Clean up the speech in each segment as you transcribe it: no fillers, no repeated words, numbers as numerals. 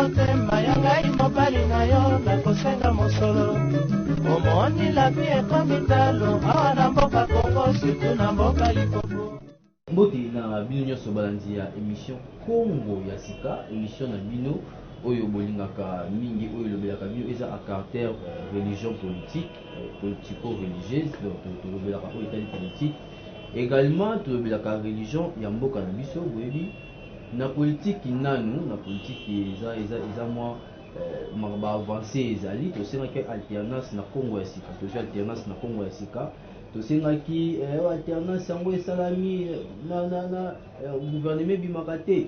motema ya ngai mobali na yo nakosenga mosolo omoni lapi ekomi talo awa na mboka Kongo surtout na mboka Limpopo. Mbote na bino nyonso balandi ya émission Congo ya sika émission na bino oyo bolingaka mingi oyo lobelaka bino eza à caractère religion politique politico-religieuse donc tolobelaka oyo etali politique également tolobelaka religion ya mboka na biso boyebi na politique nanu na politique eza mwa ba avancé ezali tosengaki alternance na Congo ya sika tozwi alternance na Congo ya sika tosengaki alternance yango esalami na gouvernement bimaka te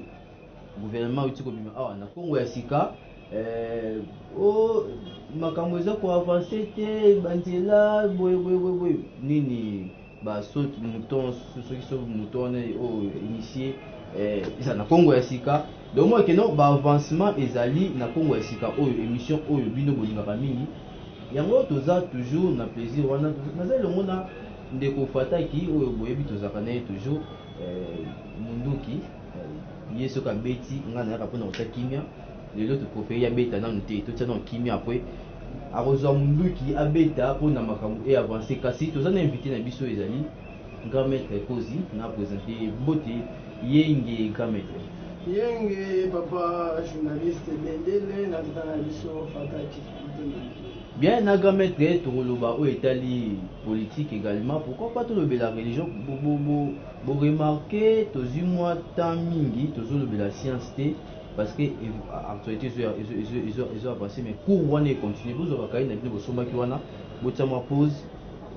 gouvernement uti kobima awa na Congo ya sika makambo eza koavance te banzela boye nini basaute mouton soki so mouton oyo initié eza na Congo ya sika donc moi keno baavancement ezali na Congo ya sika oyo émission oyo bino bolingaka mingi yango toza toujours na plaisir wana nazali longo na ndeko fataki oyo boyebi tozaka naye toujours munduki ye soki abeti ngai nayaka mpona kota kimia lelo topoferi abeta nanu te totia nano kimia apres akozwa munduki abeta mpona makambo e avance kasi toza na invité na biso ezali grand maître Kozi na présenter mbote yenge grand maître yenge papa journaliste bendele na tata na biso fataki bien na grand maître tokoloba oyo etali politique également pourquoi pas tolobela religion bo remarquer tozwi mwa temps mingi tozolobela science te parce que actualité ezo avancé mais cours wana econtinue bozwaka kai na bino bosombaki wana botia mwa pause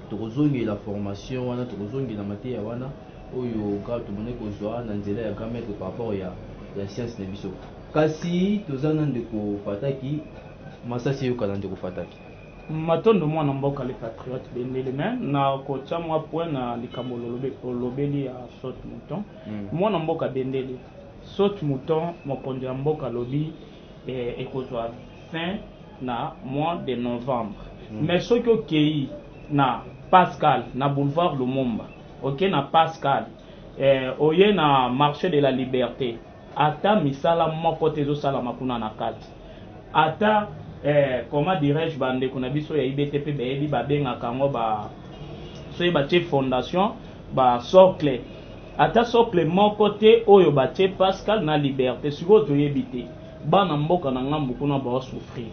tokozongela formation wana tokozongela mateya wana oyo ka tomone kozwa na nzela ya grand maître par rapport ya science na biso kasi toza na ndeko fataki masasi eyokana ndeko fataki matondo mwana mboka le patriote bendele me na kotia mwa point na likambo lobeli ya saute mouton mwana mboka bendele saute mouton mokonzi ya mboka lobi ekozwa fin na mois de novembre mais soki okei na Pascal na boulevard Lumumba ok na Pascal oye na marché de la liberté ata misala moko te ezosalama kuna na kati ata comment dirais-je bandeko na biso ya IBTP beyebi babengaka yango soki batie fondation socle ata socle moko te oyo batie Pascal na liberté sikoyo toyebi te bana mboka na ngambu kuna baosouffrir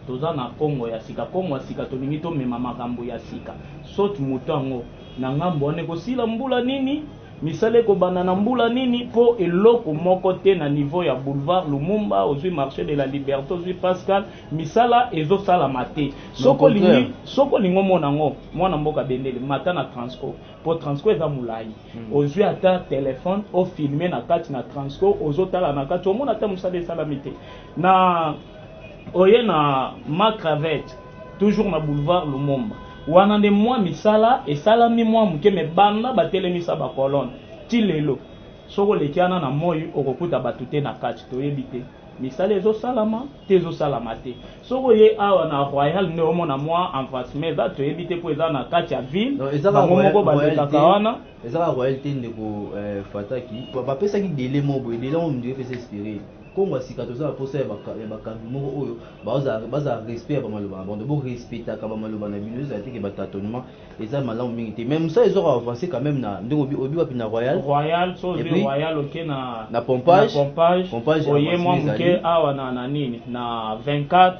toza na Congo ya sika Congo ya sika tolingi tomema makambo ya sika saute moto yango na ngambu wana ekosila mbula nini misala ekobanda na mbula nini po eloko moko te na niveau ya boulevard Lumumba ozwi marché de la liberté ozwi Pascal misala ezosalama te soko lingo monango mwana mboka bendele mata na Transco po Transco eza mulai ozwi ata telefone ofilme na kati na Transco ozotala na kati omona ata mosala esalami te na oye na Macravette toujours na boulevard Lumumba wana nde mwa misala esalami mwa muke me banda batelemisa bakolone ti lelo soko lekiana na moi okokuta bato te na kati toyebi te misala ezosalama te ezosalama te soko ye awa na Royal nde omona mwa avancement eza toyebi te po eza na kati ya ville bango moko balekaka wana ezaka Royal te ndeko fataki bapesaki délai moko boye délai oyo mundie epesa espérer Congo sika toza posa ya bakambi moko oyo baza respect ya bamaloba na bando bo respectaka bamaloba na bino ezala teke batâtonnement eza malamu mingi te même ça ezoko avancer quand même na ndenge obi wapi na Royal so obi Royal oke na pompage oye mwa muke awa na nini na 24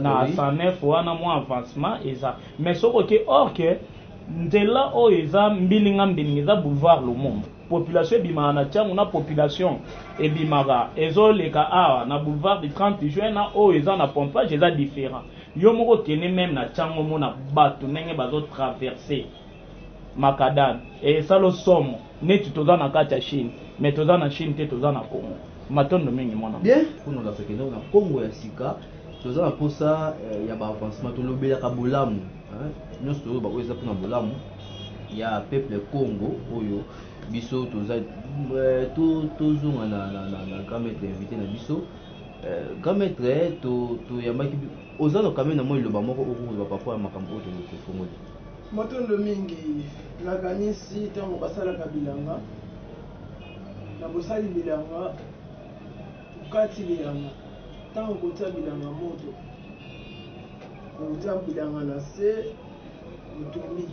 na 109 wana mwa avancement eza mais soko ke or ke nzela oyo eza mbilinga eza boulevard Lumumba population ebimaka na tiango na population ebimaka ezoleka awa na boulevard du 30 juin na oyo eza na pompage eza différent yo moko kene même na tiango mona bato ndenge bazotraverse makadane esalo somo neti toza na kati ya Chine mais toza na Chine te toza na Congo matondo mingi mwana bien kuna la fekeno na Congo ya sika toza na posa ya baavancement tolobelaka bolamu nyonso toyo bakoyo eza mpona bolamu ya peuple Congo oyo biso toza tozonga na grand maître invité na biso grand maître toyambaki ozana quand même na moi iloba moko okokoba parfois ya makambo oyo tofongoli matondo mingi nakanisi ntango basalaka bilanga na bosali bilanga okati bilanga ntango kotia bilanga moto kotia bilanga na se motombi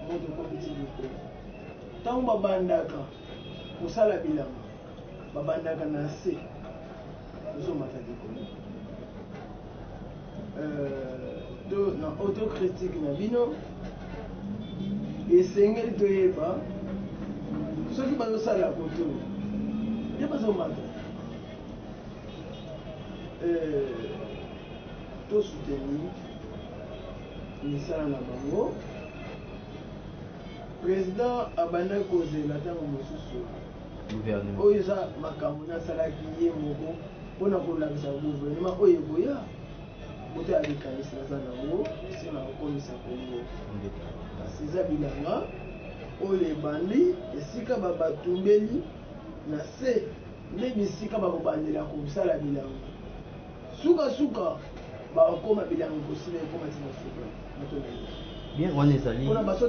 moto komiti likolo ntango babandaka kosala bilanga babandaka na se ozomata likolo na autocritique na bino esengeli toyeba soki bazosala koto nde bazomata tosoutenir misala na bango. Président abandaki kozela ntango mosusu oyo eza makambo nasalaki ye moko mpona kolakisa gouvernement oyo ekoya moto ya likanisi naza nango esi na kokomisa kongo kasi eza bilanga oyo ebandi esika babatumbeli na se nde bisika bakobandela kosala bilanga suka bakokoma bilanga kosila ekoma tina suka motomeli bien wana ezali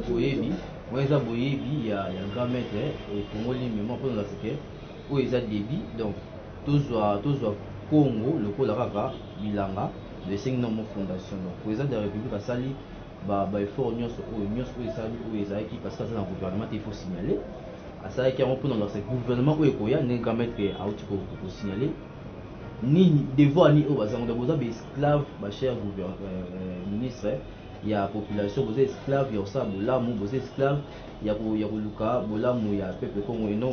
boyebi wana eza boyebi ya grand maître etongoli mémoire mpo nanga seke oyo eza débit donc tozwa kongo lokola kaka bilanga esengi nango fondation donc président de la république asali baeffort nyonso oyo esali oyo ezalaki parce que aza na gouvernement te il faut signaler asalaki yango mpo nanga seke gouvernement oyo ekoya ndenge grand maître auti kosignale nini devoir ni oyo bazango donc boza baesclave bacher ministre ya population boza esclave ya kosala bolamu boza esclave ya koluka bolamu ya peuple congo eno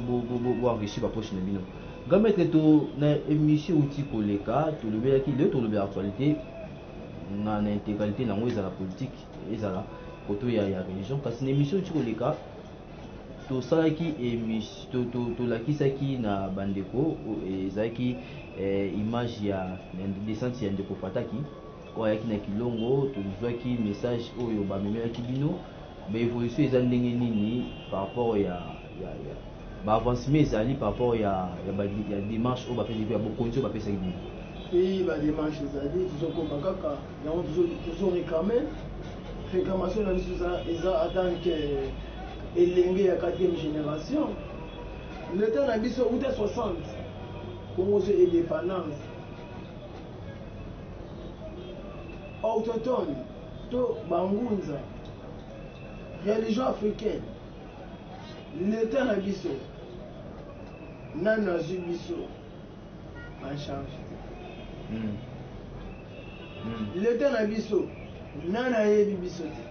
boenrichir bapoche na bino grand maître to na émission outi koleka tolobelaki leo tolobela actualité na intégralité nango ezala politique ezala koto ya religion kasi na émission outi koleka tosalaki tolakisaki na bandeko ezalaki image ya descente ya ndeko fataki oyo ayaki na kilongo tozwaki message oyo bamemelaki bino baévolution eza ndenge nini par rapport ya baavancement ezali par rapport ya démarche oyo bapesaki ya bokonzi oyo bapesaki bino puis badémarche ezali tozokoma kaka yango tozoréclame réclamation na biso eza atanke elenge ya 4e génération leta na biso uta 60 kongo so indépendance autochtone to bangunza religion africaine leta na biso nani azwi biso en charge leta na biso nani ayebi biso te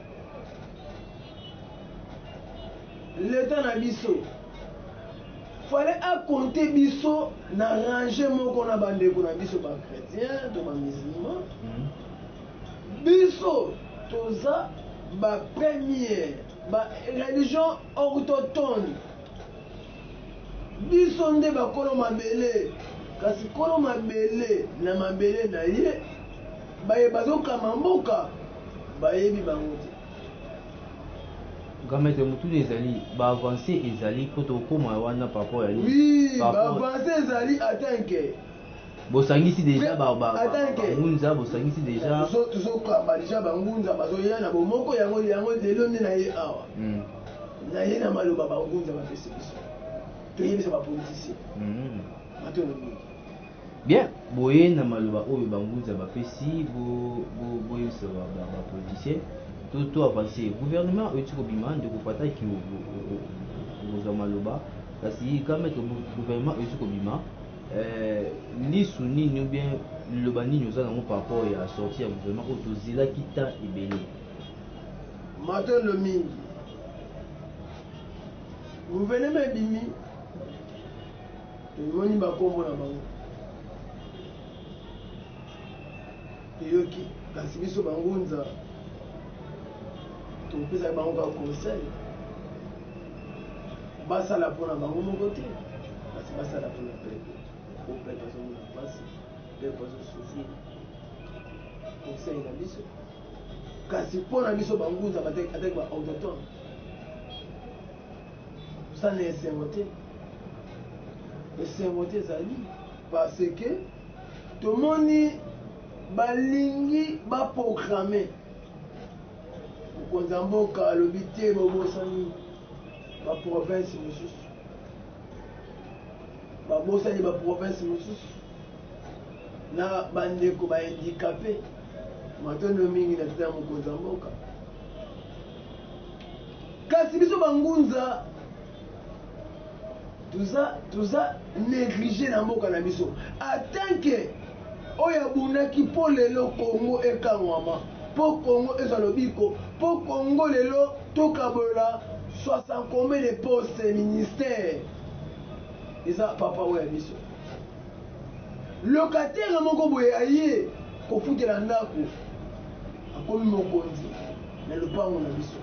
leta na biso fallait akonte biso na range moko na bandeko na biso bachrétien to bamusulman biso toza bapremière bareligion autochtone biso nde bakolo mabele kasi kolo mabele na mabele na ye bazokama mboka bayebi bango te grand maître motuna ezali baavance ezali mpo tokóma wana par rapport ya oui baavance ezali atanke bosangisi déjà bangunza bosangisi déjà tozokamba déjà bangunza bazoya na bomoko yango lelo nde na ye awa na ye na maloba bangunza bapesi biso toyebisa bapoliticien matono mingi bien boye na maloba oyo bangunza bapesi boyebisa bapoliticien to avance gouvernement euti kobima ndeko fataki kozwa maloba kasi kamettre gouvernement euti kobima lisu nini ou bien liloba nini oza nango par rapport ya sortie ya gouvernement oyo tozelaki ta ebele matondo mingi gouvernement ebimi tomoni bakombo na bango toyoki kasi biso bangunza topesaki bango kaka conseil basala mpona bango moko te kasi basala mpona pepe po pepe azomona mpasi pepe azosufrir conseil na biso kasi mpona biso bangunza ataki baautochtone osala esengo te esengo te ezali parce que tomoni balingi baprograme mokonzi ya mboka alobi te bobosani baprovince mosusu babosani baprovince mosusu na bandeko bahandicapé matondo mingi na tata ya mokonzi ya mboka kasi biso bangunza tuza néglige na mboka na biso atanke oyo abundaki mpo lelo Congo ekangwama mpo Congo ezwa lobiko mpo Congo lelo tokabola 60 combien de postes ministère eza papa oyo ya biso locataire moko boye aye kofutela ndako akomi mokonzi na lupango na biso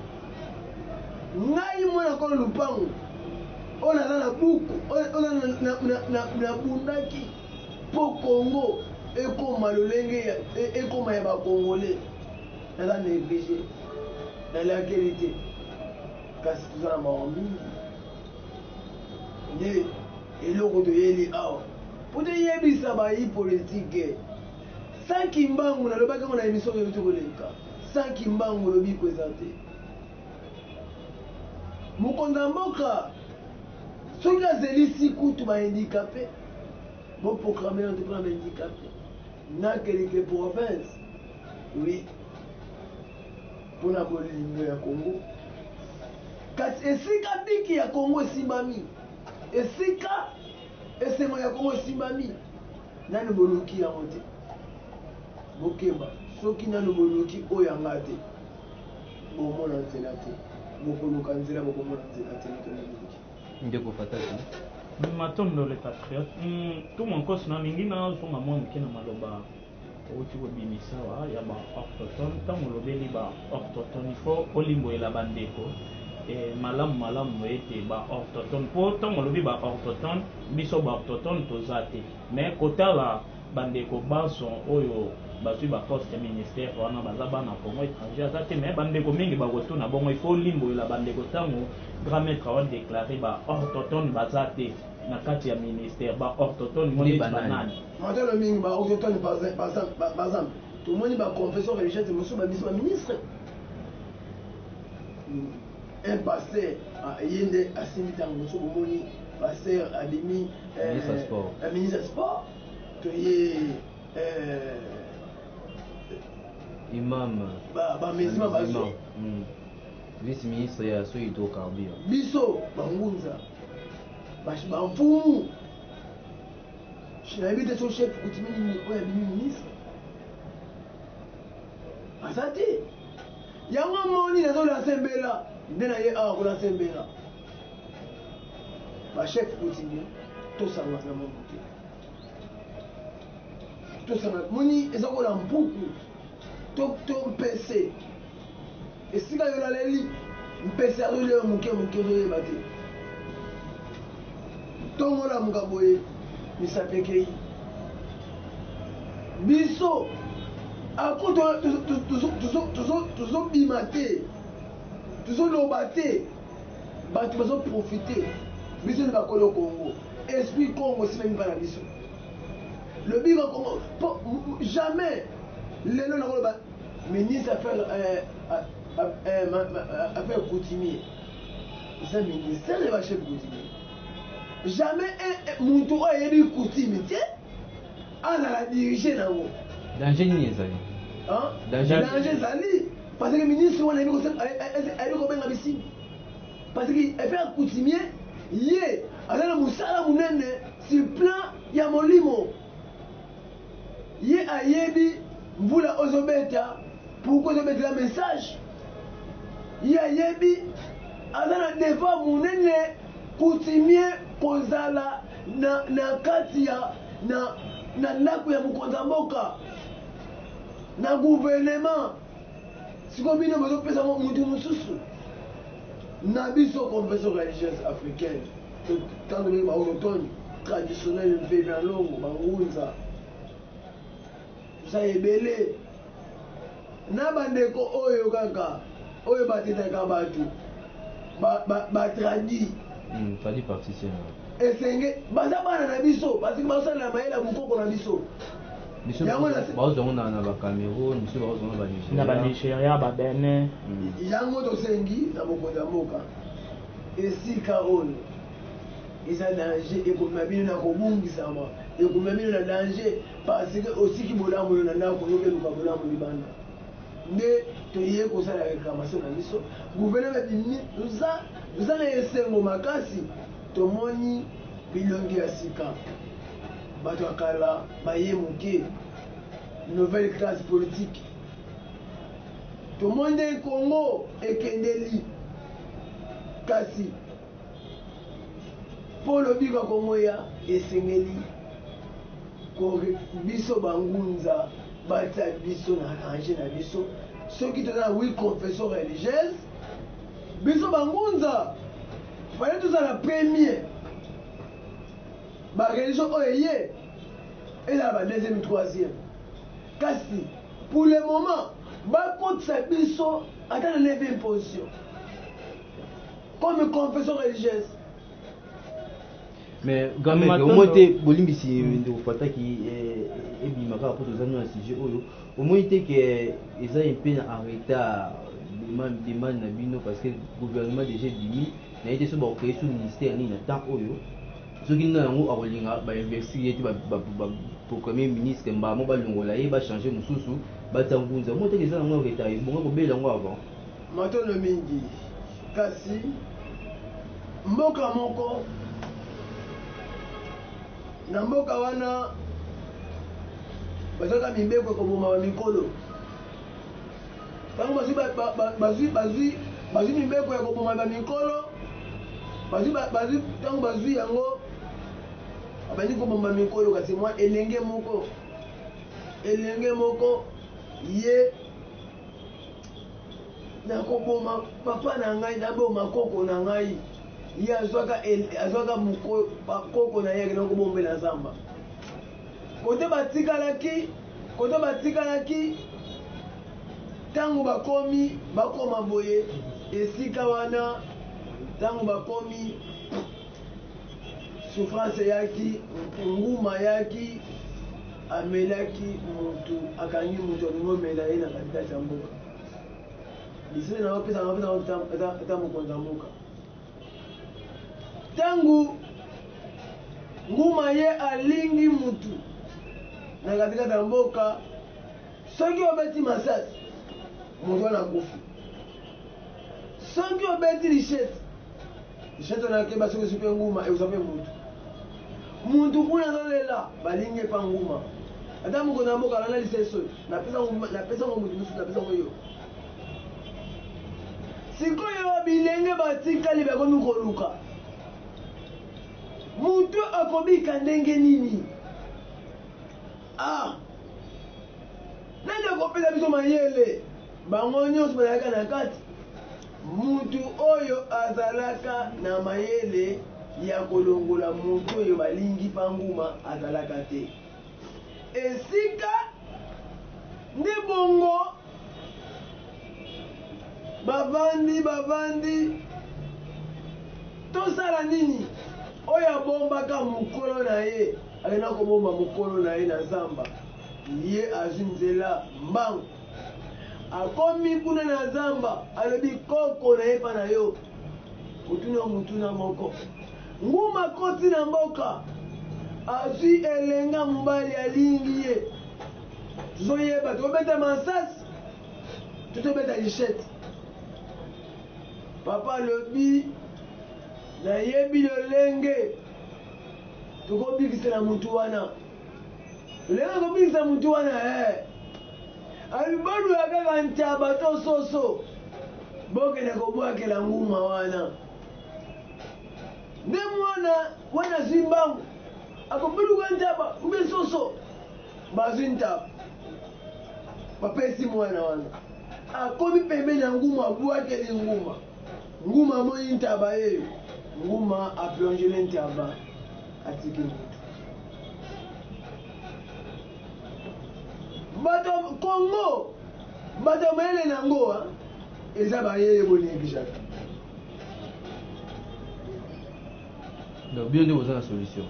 ngai mwana kono lupango oyo naza na buku oyo nabundaki mpo Congo ekoma lolenge ekoma ya bakongole naza néglige nalakeli te kasi toza na mawa mingi nde eloko toyeli awa po toyebisa bayi politike sanki mbangu nalobaki ngo na emission oyo tokoleka sanki mbangu lobiko eza te mokonzi ya mboka soki azelisi kutu bahandicapé boproclame na topona bahandicapé nakelike province oui mpona bolingo ya Congo kasi esika biki ya Congo esimbami esika esengo ya Congo esimbami nani boluki yango te bokeba soki nani boluki oyo yanga te bomona nzela te bokoluka nzela bokomona nzela te nitololuki ndeko fataki matondo le patriote tuma nkosi na mingi nazonga mwa moke na maloba outi kobimisa wa ya ba orthotone ntango olobeli ba orthotone ifo olimboyela bandeko malamu ete ba orthotone mpo ntango olobi ba orthotone biso ba orthotone toza te mais kotala bandeko baso oyo bazwi baposte ministère wana baza bana Congo étranger aza te mais bandeko mingi bakotuna bongo ifo olimboyela bandeko ntango grand maître awadéclare ba orthotone baza te na kati ya ministère ba orthotone ngoni banani matelo mingi ba orthotone par exemple tomoni ba confession religieuse mosusu babiso ba ministre un pasteur yende asimbi ntango mosusu bomoni pasteur abimi ministre ya sport toye imam bamesima bazo vice ministre ya so hydrocarbure biso bangunza bamfumu nayebi te so chef kutimini oyo abimi ministre aza te yango moni nazolasa mbela nde na ye awa kolasa mbela bachef kutimi tosanga na mongo te tosanga moni eza kola mpuku to mpese esika yo naleli mpese azolela moke ozoyeba te ntongo lamuka boye misapekei biso ako tozobima te tozoloba te bato bazoprofite biso ni bakolo Congo esprit Congo simemi mpa na biso lobiko Congo jamais lelo nakoloba ministre affaire coutumier eza ministère ya bachef coutumier jamais mutu oyo ayebi coutume te azala dirige nango danger nini ezali danger ezali parce que ministre wana ayebi kobenga bisimbi parce que affaire coutumier ye aza na mosala monene sur plan ya molimo ye ayebi mvula ozobeta pourquoi ozobetela message ye ayebi aza na devoir monene coutumier kozala na kati ya na ndako ya mokonzi ya mboka na gouvernement sikoyo bino bozopesa mutu mosusu na biso confession religieuse africaine ntango ndenge baorotone traditionnel mpepe longo bangunza toza ebele na bandeko oyo kaka oyo batetaka bato batradi tradi particien esenge baza bana na biso parce que bazosalela mayele ya mokoko na biso bazongo na bacameroun biso bazongo na banigeria babene yango tosengi na mokonzi ya mboka esika oyo eza danger ekomema bino na kobungisama ekomema bino na danger parce que osiki bolamu na ndako yokeluka bolamu libanda nde toye kosala réclamation na biso gouvernement bimi toza na esengo makasi tomoni bilongi ya sika bato ya kala baye moke nouvelle classe politique tomoni nde Congo ekendeli kasi mpo lobika Congo ya esengeli biso bangunza batia biso na range na biso soki toza na 8 confession religieuse biso bangunza fale tozala premier bareligion oyo ye ezala ba deuxième troisième kasi pour le moment bakotisa biso ata na 9e position comme confession religieuse. Mais quand même au moins te bolimbisi ndeko fataki ebimaka po tozana na sujet oyo au moins te que eza un peu en retard demande na bino parce que gouvernement déjà dimi na été so ba créer sous ministère ni na temps oyo soki na yango akolinga ba investir ete ba premier ministre mbamo balongola ye ba changer mususu batangunza mo te eza na retard bongo ko bela ngo avant matono mingi kasi mboka moko na mboka wana bazaka mibeko koboma ba mikolo tango bazwi mibeko ya koboma ba mikolo bazwi tango bazwi yango abandi koboma mikolo kasi mwa elenge moko ye nakoboma papa na ngai naboma koko na ngai ye azwaka koko na ye akenda kobombela zamba kote batikalaki ntango bakoma boye esika wana ntango bakomi souffrance yaki nguma yaki amelaki mutu akangi mutu alingi omela ye na katikati ya mboka lisile na wapesa ata mokonzi ya mboka ntango nguma ye alingi mutu na katikati ya mboka soki obeti masasi mutu wana akufi soki obeti lishete onakeba soki esupe nguma eusape mutu kuna azolela balingi epa nguma ata mokonzi ya mboka alanda liseso napesa ngo mutu mosusu napesa ngo yo sikoyo bilenge batikali bakomi koluka mutu akobika ndenge nini nani akopesa biso mayele bango nyonso bazalaka na kati mutu oyo azalaka na mayele ya kolongola mutu oyo balingi panguma azalaka te esika nde bongo bavandi tosala nini oyo abombaka mokolo na ye akenda kobomba mokolo na ye na zamba ye azwi nzela mbangu akomi kuna na zamba alobi koko na ye pa na yo mutuna moko nguma koti na mboka azwi elenga mobali alingi ye tozoyeba tobeta masasi totobeta lishete papa alobi nayebi lolenge tokobikisela mutu wana alibadula kaka ntaba to soso bokende kobwakela nguma wana nde wana zwi mbangu akobaduka ntaba ube soso bazwi ntaba bapesi mwana wana akomi pembeni ya nguma abwakeli nguma amoni ntaba yeyo nguma aplongele ntaba atiki mutu bato Congo bato mayele nango eza bayeye bonekishaka donc bien nde boza na solution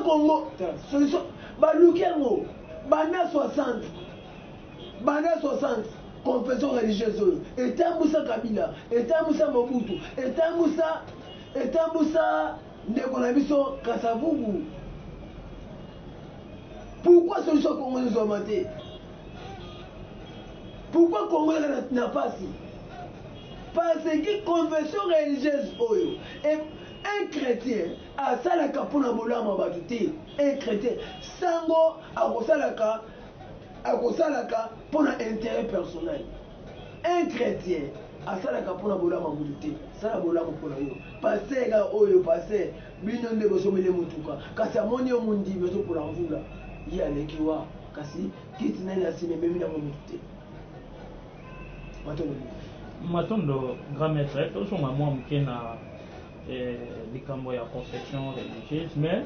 Congo solution baluki yango banda 60 confession religieuse oyo etambusa Kabila etambusa Mobutu etambusa ndeko na biso Kasavubu. Pourquoi solution congolaise soit matée? Pourquoi Congolais n'a pas si? Parce que confession religieuse oyo et un chrétien a salaka pour na bolama batuté, un chrétien sango akosalaka pour na intérêt personnel. Un chrétien a salaka pour na bolama batuté, ça la bolama pour na yo. Passer ga oyo passer bino nde bosomele mutuka kasi amoni yo mundi beso pour la mvula yi alekiwa kasi kiti nani asime memi na mututé. Matondo grand maître tozonga mwa moke na likambo ya conception religieuse mais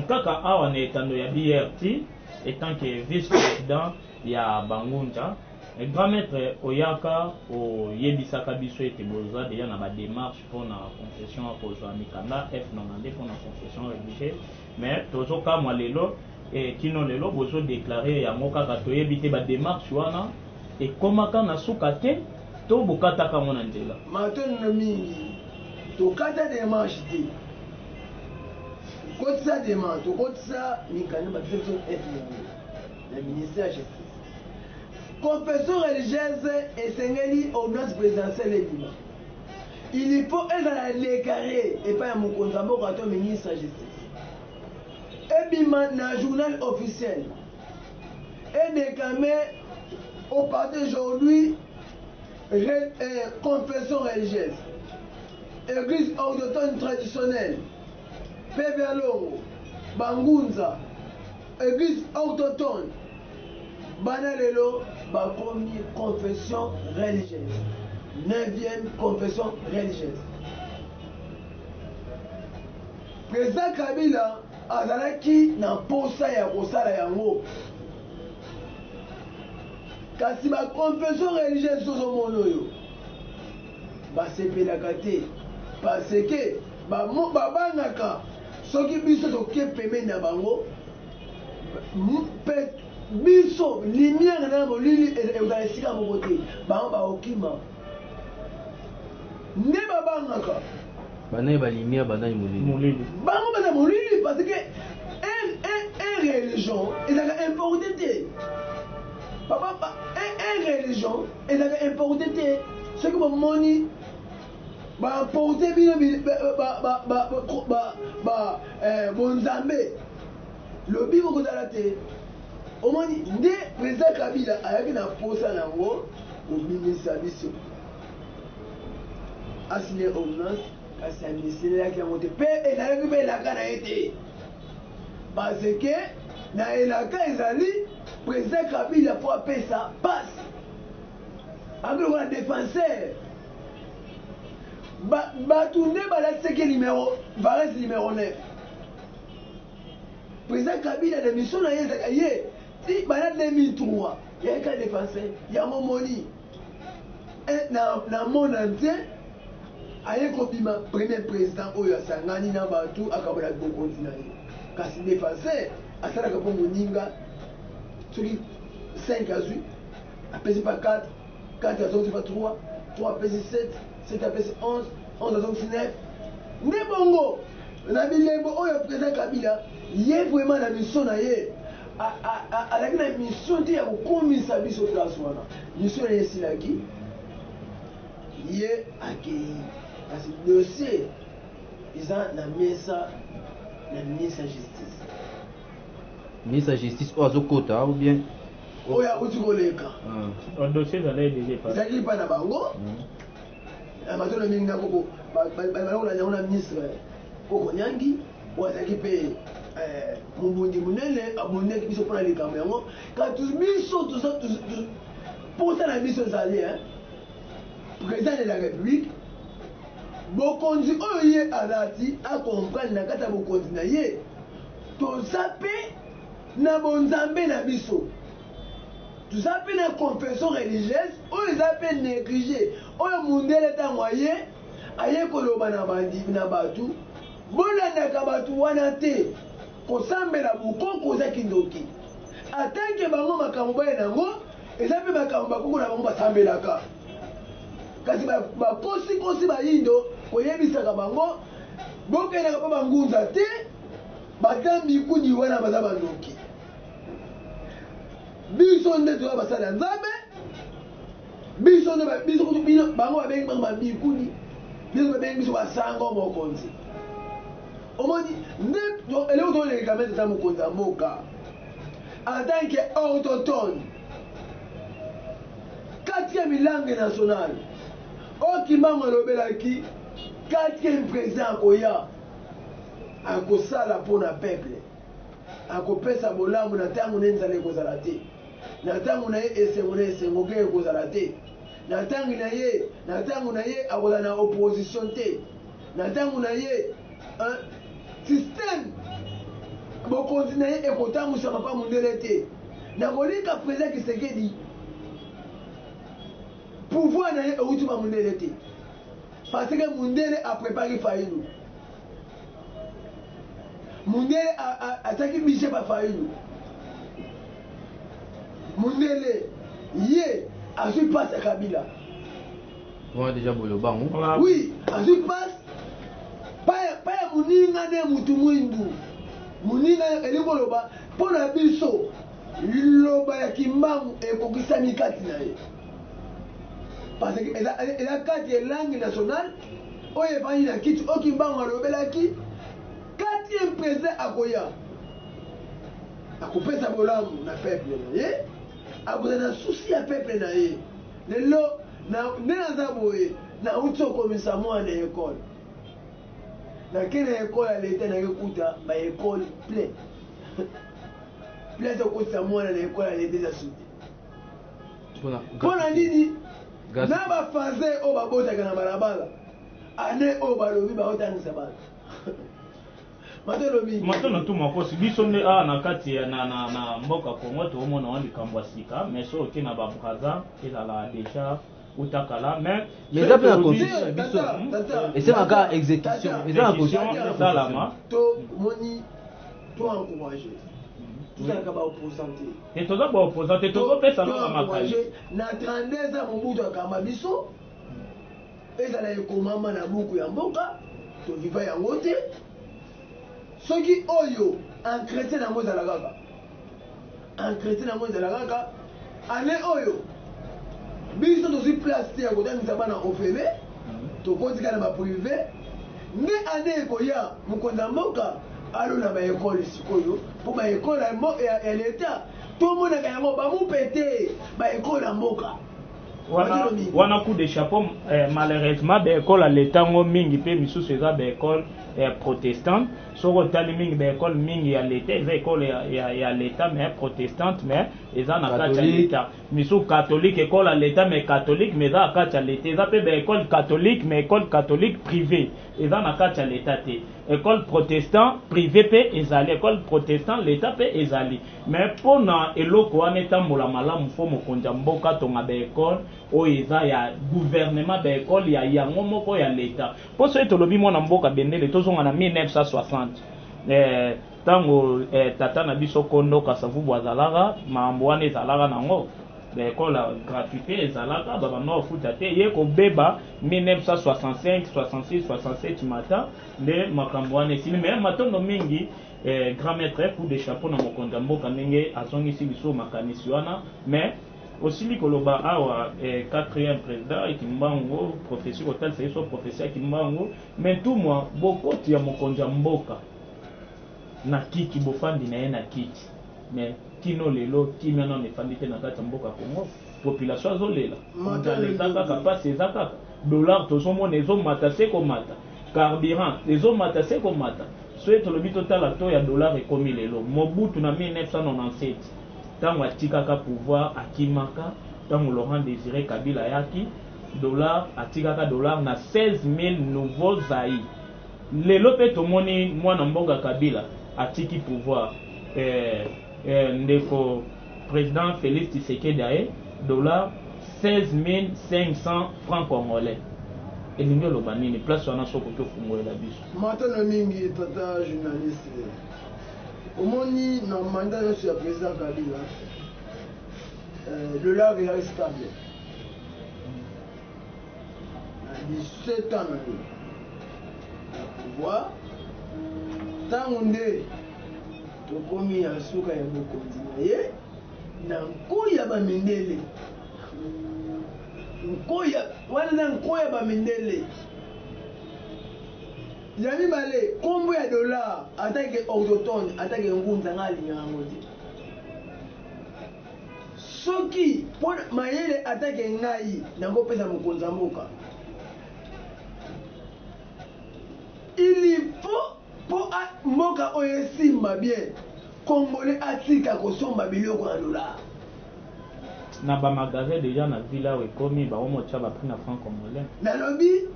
kaka awa na etando ya BRT étant que vice-président ya Bangunja grand maître oyaka oyebisaka biso ete boza deya na badémarche mpona confession ya kozwa mikanda F92 mpona confession religieuse mais tozokamwa lelo kino lelo bozodéclare yango kaka toyebi te badémarche wana ekomaka na suka te to bokataka ngo na nzela matono mingi tokata démarche te kotisa démarche tokotisa mikanda bakiso F92 na ministère ya justice confession religieuse esengeli ordonnance présidentielle ebima il faut ezala déclaré epai ya mokonzi ya mboka to ministre ya justice ebima na journal officiel et déclamé au parti aujourd'hui confession religieuse église autochtone traditionnelle PVA Longo Bangunza église autochtone bana lelo bakomi confession religieuse 9e confession religieuse. Président Kabila azalaki na posa ya kosala yango kasi ba confession religieuse tozomona oyo basepelaka te parce que babangaka soki biso toke pembeni na bango biso lumière na molili ezala esika moko te bango baokima nde babangaka banaye balumière banaye molili bango baza molili parce que un religion ezalaka importé te un religion ezalaka importé te soki bomoni baimporte bino bonzambe lobi kokozala te omoni nde président Kabila ayaki na posa nango kobimisa biso asine ordonnance kasi administrelaki yango te mpe ezalaki mpe elaka na ye te parce que na elaka ezali président Kabila po apesa passe akiloko na défenseur bato nde balatisaki varese numéro 9 président Kabila na mission na ye ezaka ye ti bana 2003 yayeka défenseur yango moni na monde entier aye kobima premier président oyo asangani na bato akabola bokonzi na ye kasi défenseur asalaka mpo moninga soki 5 azwi apesi pa 4 azongisi pa 3 apesi 7 apesi 11 azongisi 9 nde bongo na bilembo oyo président Kabila ye vraiment na mission na ye azalaki na mission te ya kokomisa biso place wana mission na ye esilaki ye akei kasi dossier eza na mesa na ministre ya justice ministre ya justice oyo azokota ou bien oyo akuti koleka dossier ezalaki epai na bango matono mingi nakoko balokola yango na ministre koko nyangi oyo azalaki mpe mobundi monene abondaki biso mpona likambo yango kati biso posa na biso ezali président de la république bokonzi oyo ye azalati akomprendre na kati ya bokonzi na ye toza mpe na bonzambe na biso toza mpe na confession religieuse oyo eza mpe néglige oyo mundele ntango aye koloba na bato bolandaka bato wana te kosambela bokoko eza kindoki atanke bango makambo baye nango eza mpe makambo bakoko na bango basambelaka kasi bakosikosi bayindo koyebisaka bango bokendaka mpo bangunza te batambi kudi wana baza bandoki biso nde toza basala ya nzambe biso bango babengi bango babikudi biso babengi biso basango mokonzi omoni nde eloko toleka mete ata mokonzi ya mboka en tant que autochtone 4e langue nationale okimbango alobelaki 4e président akoya akosala mpona peuple akopesa bolamu na ntango ne nzala ekozala te na ntango na ye esengo na esengo ke ekozala te na ntango na ye akozala na opposition te na ntango na ye système bokonzi na ye ekotambwisama mpa mondele te nakolika président Kisekedi pouvoir na ye euti ba mondele te parce que mondele aprépari Fayulu mondele ataki budget ba Fayulu mondele ye azwi passe ya Kabila on déjà boloba oui azwi passe pa ya moninga nde mutu mwindu moninga elikoloba mpo na biso liloba ya kimbangu ekokisami kati na ye parce que eza kati ya langue nationale oyo efandi na kiti oyo kimbangu alobelaki 4e président akoya akopesa bolamu na peuple na ye akozala na susi ya peuple na ye lelo nde naza boye nauti okomisa mwana ekole nake na ekole ya leta nake kuta baekole plein place okotisa mwana na ekole ya leta eza sute mpona nini na bafanse oyo babotaka na balabala ane oyo balobi baotangisa bato matono tu makosi biso nde awa na kati na mboka Kongo toomona wa likambo ya sika mais so oke na babraza ezala deja utakala mais eza mpe na constitution biso esemaka exécution eza na constitution esalama tomoni to encourage tozalaka baopposante te toza baopposante tozopesa nanga makali na 32 ans mobutu akamba biso ezala ekomama na buku ya mboka toviva yango te soki oyo entretien nango ezala kaka ane oyo biso tozwi place te ya kotangisa bana ofele tokotika na baprive nde ane ekoya mokonzi ya mboka alona baekole sikoyo mpo baekole ya leta tomonaka yango bamupete baekole ya mboka wana coup de chapeau malheureusement baekole ya leta ngo mingi mpe misusu eza baekole protestante soko otali mingi baekole mingi ya leta eza ekole ya leta mais protestante mais eza na kati ya leta misusu catholique ekole ya leta mais catholique mais eza na kati ya leta eza mpe baekole catholique mais ekole catholique privé eza na kati ya leta te école protestant privé mpe ezali école protestant leta mpe ezali mais mpona eloko wana etambola malamu fo mokonzi ya mboka tonga baekole oyo eza ya gouvernement baekole ya yango moko ya leta mpo soki tolobi mwana mboka bendele tozonga na 1960 ntango tata na biso kondo kasavubu azalaka makambo wana ezalaka nango baekole gratuité ezalaka babanda kofuta te ye kobeba 1965 66 67 mata nde makambo wana esili mais matondo mingi grand maître coup de chapeau na mokonzi ya mboka ndenge azongisi biso makanisi wana mais osili koloba awa 4e président ekimbango professeur kotalisa biso professeur ekimbango mais ntumwa bokoti ya mokonzi ya mboka na kiti bofandi na ye na kiti mais kino lelo kimia nano efandi te na kati ya mboka Kongo population azolela motala eza kaka mpasi eza kaka dollar tozomona ezomata se komata carburant ezomata se komata soki tolobi totala to ya dollar ekomi lelo Mobutu na 1997 ntango atikaka pouvoir akimaka ntango Laurent Désiré Kabila yaki dollar atikaka dollar na 16 000 nouveaux zaï lelo mpe tomoni mwana mboka Kabila atiki pouvoir ndeko président Félix Tshisekedi aye dollar 16 500 francs congolais elingi oloba nini place wana soko tofungolela biso matano mingi tata journaliste omoni na mandat nyonso ya président Kabila dollar ezali stable na 17 ans na pouvoir ntango nde tokomi ya suka ya bokonzi na ye na nkoi ya bamindele wana na nkoi ya bamindele ya mibale kombo ya dollar atake autochtone atake ngunza nga alingaka yango te soki mpo mayele atake ngai nakopesa mokonzi ya mboka il faut mpo mboka oyo esimba bien congolais atika kosomba biloko na dollar na bamagasin déjà na ville awo ekomi baomotya bapri na franc congolais nalobi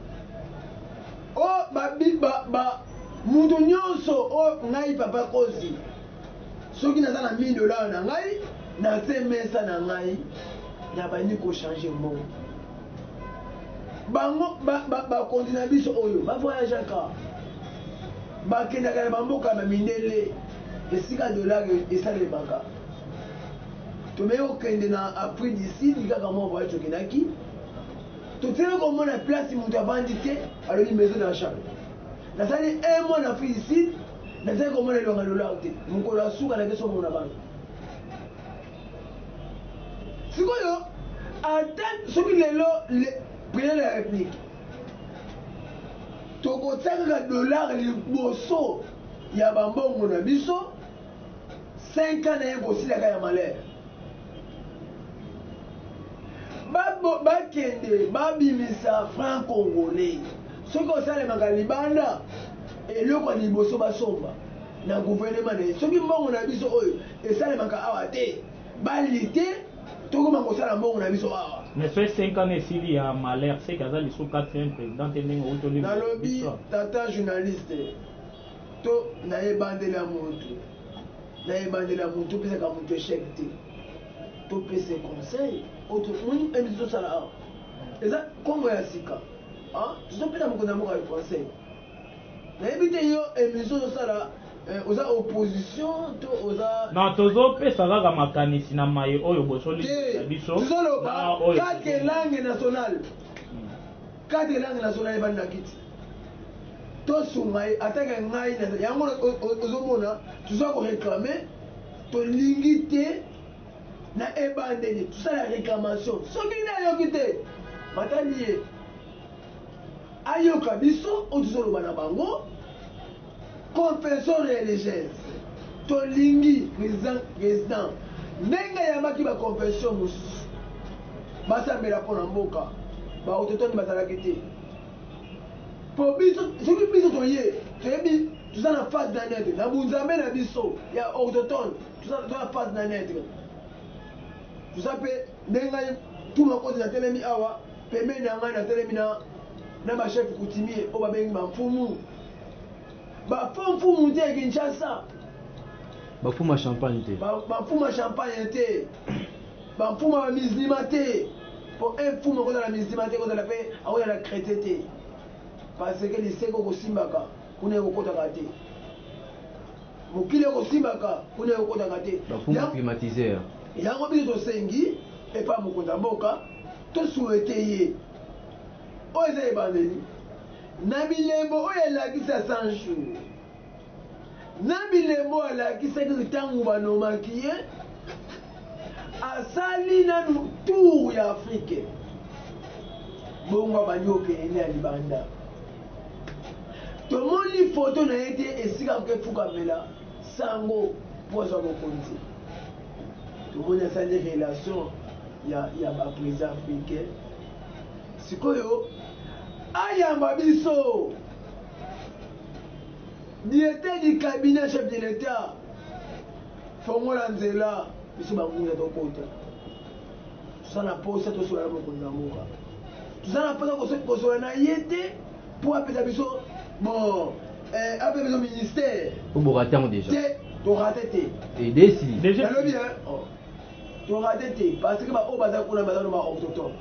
mutu nyonso oyo ngai papa kosi soki naza na $1000 na ngai nase mesa na ngai nabandi kochange mbongo bango bakonzi na biso oyo bavoyageaka bakendaka na bamboka na mindele esika dollar esalemaka tomei kokende na afrique du sud kaka mwa voyage tokendaki totele komona place moto avandi te alobi maison d'achat nasali un mois na afrique du sud nazali komona elonga dollar te mokolo asuka na biso mona bana sikoyo ata soki lelo président de la république tokotia kaka dollar liboso ya bambongo na biso 5 ans na ye kosilaka ya malere bakende babimisa franc congolais soki osalemaka libanda eloko ya liboso basomba na gouvernement na ye soki mbongo na biso oyo esalemaka awa te bali te tokoma kosala mbongo na biso awa mais so 5 ans esili ya malere seki aza lisu 4e président te ndenge outoli nalobi tata journaliste to nayebandela mutu opesaka mutu échec te topesa conseil moni emisi tosala awa eza kombo ya sika tozopesa mokonzi ya mboka ya conseil nayebi te yo émission tosala oza opposition to oza non tozopesa kaka makanisi na maye oyo bosoli ya biso tozoloba 4 langue nationale 4 langue nationale ebandi na kiti tosunga ye atake ngai yango ozomona toza koréclame tolingi te na ebandeli tosala réclamation soki nayoki te matali ye ayoka biso oyo tozoloba na bango confession religieuse tolingi président ndenge ayambaki baconfession mosusu basambela mpo na mboka baautochtone bazalaki te po biso soki biso toyebi toza na phase na net na bunzambe na biso ya autochtone toza na phase na net toza mpe ndenge tuma koti natelemi awa pembeni ya ngai natelemi na bachef coutumier oyo babengi bamfumu bafumfumu te ya Kinshasa bafuma champagne te bafuma champagne te bafuma bamislima te po mfumu kozala mislima te kozala mpe akoyala krete te parce que liseko okosimbaka kuna ekokotaka te mokili ekosimbaka kuna ekokotaka te bafuma climatiseur yango biso tosengi epa mokonzi ya mboka tosuete ye oyo eza ebandeli na bilembo oyo elakisa 100 jours na bilembo oyo alakisaki ntango banomaki ye asali nanu tour ya afrike bongo abandi okende ya libanda tomoni foto na ye te esika kokefukamela sango mpo azwa bokonzi tomoni asali relation ya baprésident africain sikoyo ayamba biso directeur du cabinet chef de l'état fongola nzela biso bangunza tokota toza na posa tosola na mokonzi ya mboka toza na posa kosola na ye te mpo apesa biso bon apesa biso ministère oboratango déjà te torate te edesi nalobi torate te parce que baoyo baza kuna baza no baautochtone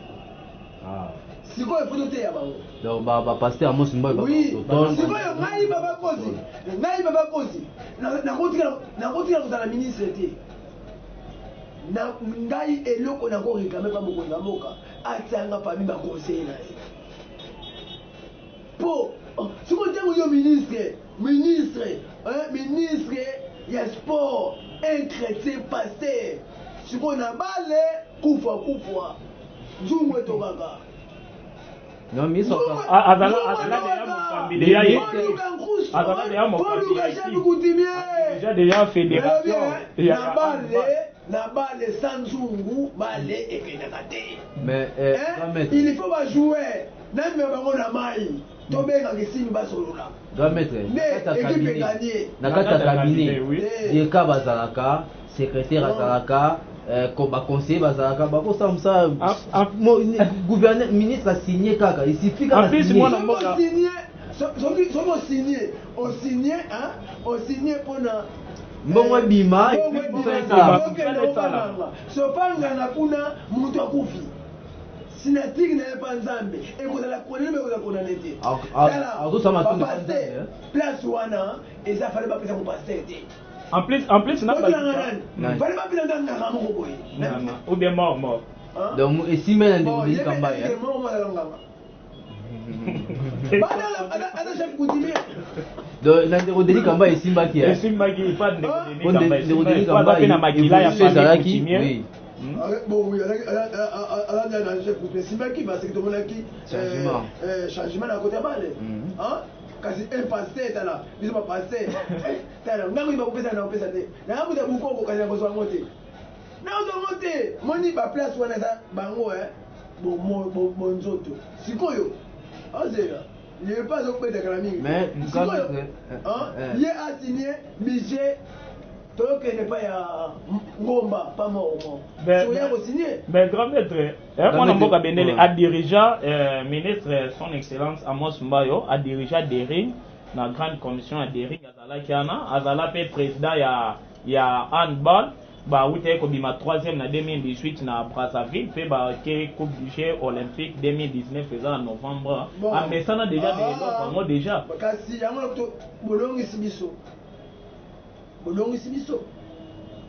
sikoyo foto te ya bango donc bapaster amos mboyo sikoyo ngai baba kosi nakotika kozala ministre te ngai eloko nakorekame pa mokonzi ya mboka atianga fami baconseiller na ye mpo sikoyo ntango yo ministre ministre ya sport, un chrétien pasteur. Si on a balé, kufa. Zungwe tokaka. Non, mais ça déjà fédération. Mais il faut pas jouer. Secrétaire azalaka conseiller bazalaka bakosamsa gouverneur ministre a signé kaka il suffit kaka signé pona mbongo bima sopangana kuna mutu akufi sinatiki na yepa nzambe ekozala konene bekoza konane te place wana eza fale bapesa mopaster te. En plus, n'a pas ou bien mort. Donc, et si même on dit comme ça, donc, on dit comme ça, et Simba qui est. Simba qui est pas de bon, oui, Simba qui va, c'est que tout le monde qui changement à côté mal. Kasi un pasteur est là, ils sont pas pasteur. Tala, ngango iba kupesa na kupesa te. Na ngamu da bukongo kasi na ngote. Na ngote, moni ba place wana za bango bon nzoto. Sikoyo. Azela. Il n'est pas au de la mingi. Mais sikoyo. Il a signé budget. Toi qui n'est pas ya ngomba pas mort. Ben grand maître, mon mboka Bendele a dirigé ministre son excellence Amos Mbayo a dirigé Dering la grande commission à Dering azala kiana azala pe président ya handball ba wute ko bima 3e na 2018 na Brazzaville pe ba ke coupe du jeu olympique 2019 faisant en novembre a mesana déjà de déjà kasi yango to bolongi sibiso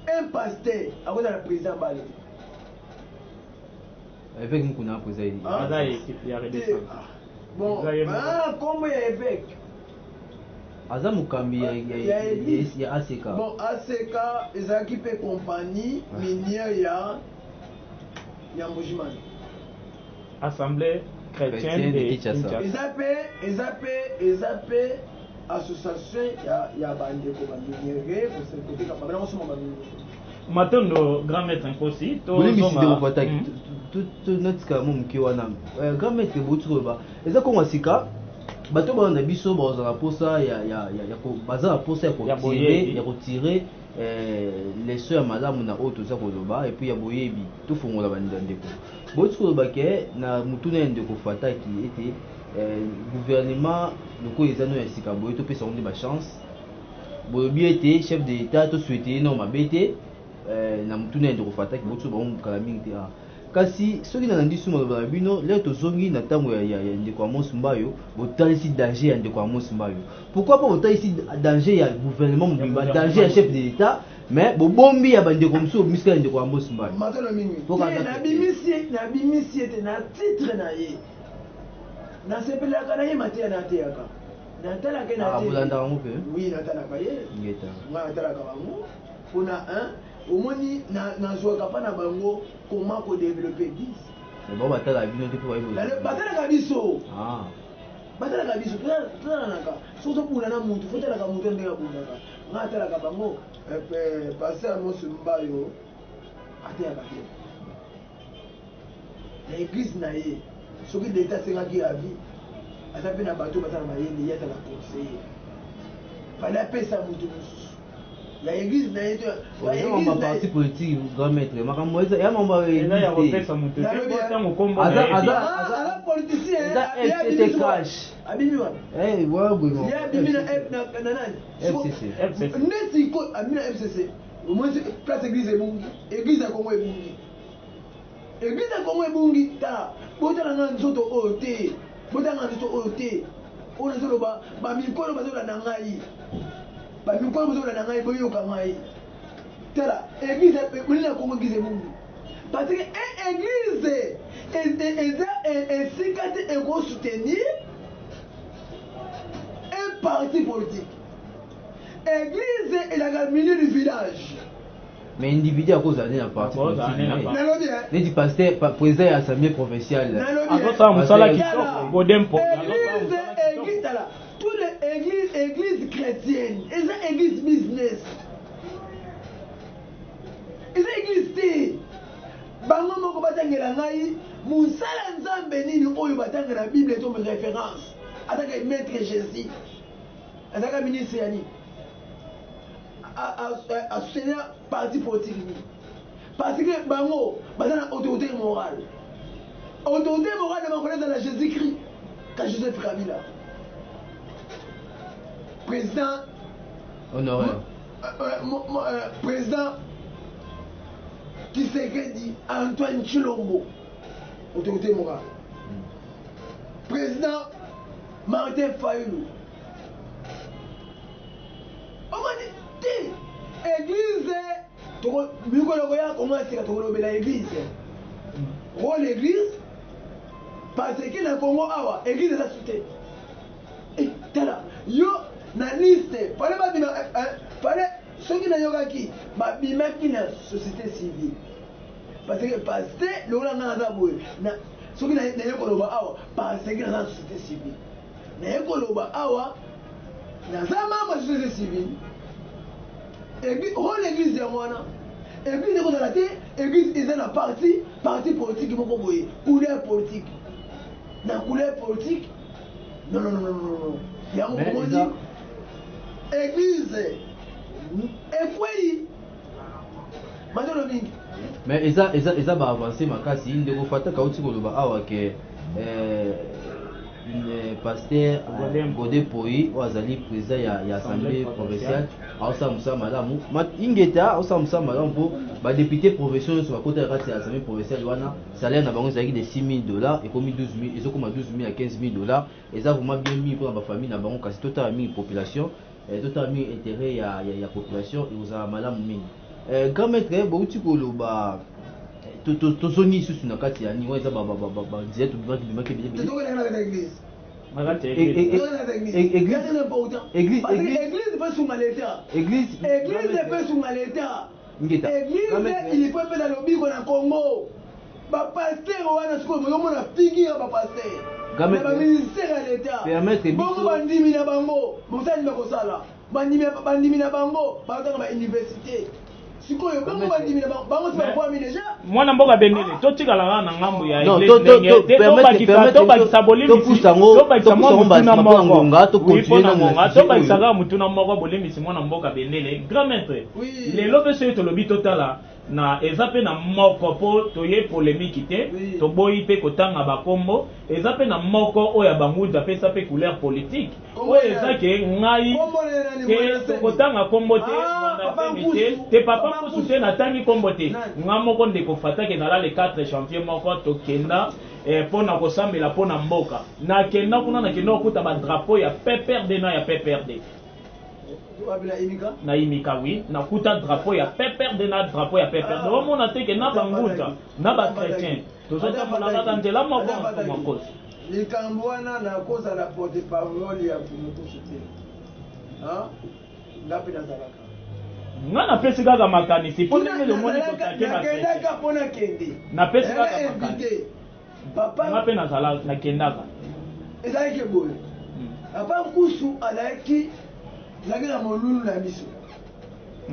un pasteur avant la président Balé. Avec nous qu'on a posé. Bon, comment il y a évêque? Azam Mukambi, il y a ACK. Bon, ACK, ils ont équipé compagnie minière, il y a Mbojiman. Assemblée chrétienne de Kinshasa. Ils appellent association ya bandeko baminiere côté kapabana osoma baminiere matondo grand maître aussi to zonga tout notre kamo mkiwana grand maître botuba eza ko wasika bato ba na biso ba za posa ya ko bazala posa ya ko tirer les soeurs malamu na auto za ko loba et puis ya boyebi to fungola bandeko botuba ke na mutuna ndeko fataki ete gouvernement loko ezano ya sika boye to pesa onde ba chance bolobi ete chef de l'état to souhaiter non mabete na mutuna ndeko fataki botu ba kala mingi te kasi soki na ndisu mo ba bino le to zongi na tango ya ndeko Amos Mbayo botalisi danger ya ndeko Amos Mbayo pourquoi pas botalisi danger ya gouvernement mobimba danger ya chef de l'état mais bombi ya bandeko mso miska ndeko Amos Mbayo matolo mingi na bimisi ete na titre na ye na sepelaka na ye mateya na ateyaka natalaka na bolandaka ngo mpe oui natalaka ye nga natalaka bango mpona omoni nazwaka mpa na bango comment kodéveloppe 10 batalaka bino te mpo batalaka biso batalaka biso totalanaka soki tobunda na mutu fo talaka mutu ndenge abundaka nga atalaka bango paster Amos Mbayo ateyaka te na église na ye soki l'état asengaki ya vie aza mpe na bato baza na mayele ye atala conseiller fale apesa moto mosusu ya église na ye to parti politique grand maître makambo eza ya mambo ya kopesa moto aza politicien abimi wana ye abimi na nani neti ko abimi na FCC omoi place église ebungi église ya Congo ebungi église ya Congo ebungi ta botala nga nzoto oyo te botanga nzoto oyo te oyo nazoloba bamikolo bazolanda ngai bamikolo bazolanda ngai boyoka ngai tala église monene ya Congo église ebungi parce que église eza esika te ekosoutenir un parti politique église et la milieu du village. Mais individu à cause d'année à partir de dit pasteur président de l'assemblée provinciale toutes les églises chrétiennes et les églises business et les églises té bango moko batangela ngai musala nzambe nini oyo batangela bible to référence ataka maître Jésus ataka ministre yani à soutenir parti politique parce que bango bazana autorité morale de reconnaître la Jésus-Christ quand Joseph Kabila président honoré président Tshisekedi Antoine Tshilombo autorité morale président Martin Fayulu église mikolo ya comment c'est que la église rôle l'église parce que na Congo awa église ça soutient et tala yo na liste fallait ceux qui na yoga qui ba bimaki na société civile parce que pasteur le ngana za boye na ceux qui na yokoloba awa parce que na société civile na yokoloba awa na za mama société civile église rôle l'église ya mwana église ko na té église ils ont parti politique moko boye couleur politique na couleur politique non ya moko dit église efwei madolo mingi mais eza ba avancer makasi ndeko fata kauti koloba awa ke pasteur Godé Poi wazali président ya assemblée provinciale aosa musa malamu ingeta aosa musa malamu po ba député provinciaux sur côté kati ya assemblée provinciale wana salaire na bango zaki de $6,000 et comme 12,000 ils ont comme 12,000 à $15,000 et ça vraiment bien mis pour ba famille na bango kasi tota mi population tota mi intérêt ya population et uza malamu mingi grand maître bauti koloba tozongi lisusu na kati ya niwa eza banzia tobimaki église peut sunga l'état église peut sunga l'état église il faut faire dans le bigo na Congo ba pasteur wana siko mona figi ya ba pasteur ba ministère ya l'état bongo bandimi na bango mosali bakosala bandimi na bango batanga ba université sikoyo bango bandimi na bango sibakwami déjà mwana mboka bendele totikala na ngambo ya église tobakisa bolimisi tobakisa mwana mboka tobakisaka mutuna moko bolimisi mwana mboka bendele grand maître lelo mpe soki tolobi totala na eza mpe na moko mpo toye polémique te toboyi mpe kotanga bakombo eza mpe na moko oyo ya banguda apesa mpe couleur politique oyo eza ke ngai ke tokotanga kombo te te papa mposu te natangi kombo te nga moko ndeko fatake nala le 4 janvier moko tokenda mpona kosambela mpona mboka nakenda kuna nakenda kokuta badrapeau ya PPRD na ya PPRD na imika oui nakuta drapeau ya PPRD na drapeau ya PPRD omona te ke na banguta na bachrétien tozotambola kaka nzela moko makosi likambo wana nakozala porte-parole ya mokusu te ngapi nazalaka nga napesi kaka makanisi mpo ndenge lomoni nakendaka mpo nakende napesi kaka makanisi nga mpe nakendaka ezalaki boye papa nkusu azalaki na molulu na biso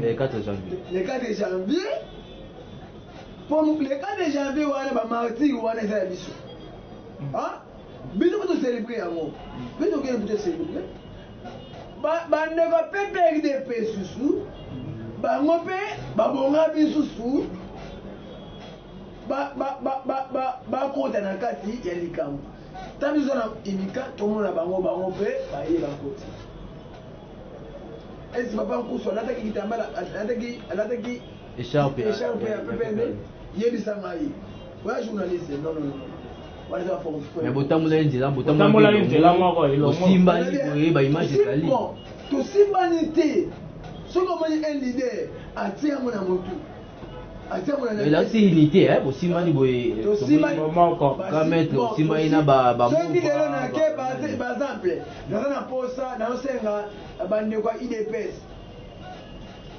le 4 janvier le 4 janvier pour le 4 janvier wana ba martyr wana eza biso biso ko célébrer yango biso ko ko célébrer bandeko PPRD pe susu bango pe babonga bisusu bakota na kati ya likambo ntango biso na imika tomona bango pe baye bakoti esi papa nkusu alataki kitambala alataki écharpe ya PPRD yebisa ngai oya journaliste non mais botambola nzela moko osimbani boye baimage ezali tosimbani te soki omoni un leader atia yango na motu elati unité bosimbani boye kametre osimbani na soki lelo nake par exemple naza na posa naosenga bandeko ya IDPS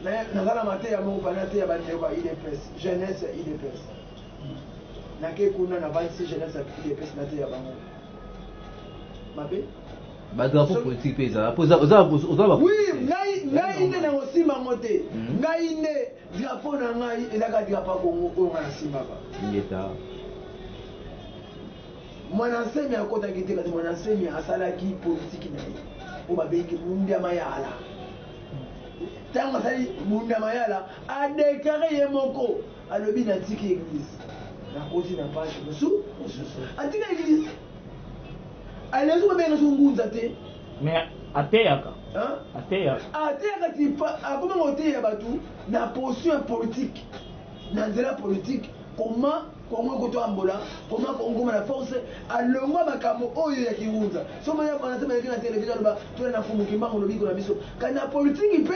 nazala mate ya moko bana te ya bandeko ya IDPS jeunesse ya IDPS nake kuna na 26 jeunesse ya IDPS na te ya bango mabe badrapo politique mpe ezala oui ngai nde na kosimba ngo te ngai nde drapo na ngai ezaka drapo kongo oyo ngai nasimbaka ngeta mwanasemi akotaki te kasi mwanasemi asalaki politiki na ye oyo babengiki munda mayala ntango asali munda mayala adeklare ye moko alobi natiki église nakoti na page mosusu atika église alezo kobenga so ngunza te mais ateyaka ti akomanga oteya bato na position politique na nzela politique koma kongo ekotoambola koma kongo na force alongwa makambo oyo ya kingunza so maya manasema yake na television aloba tuna na fumu kimbango lobiko na biso kana politique mpe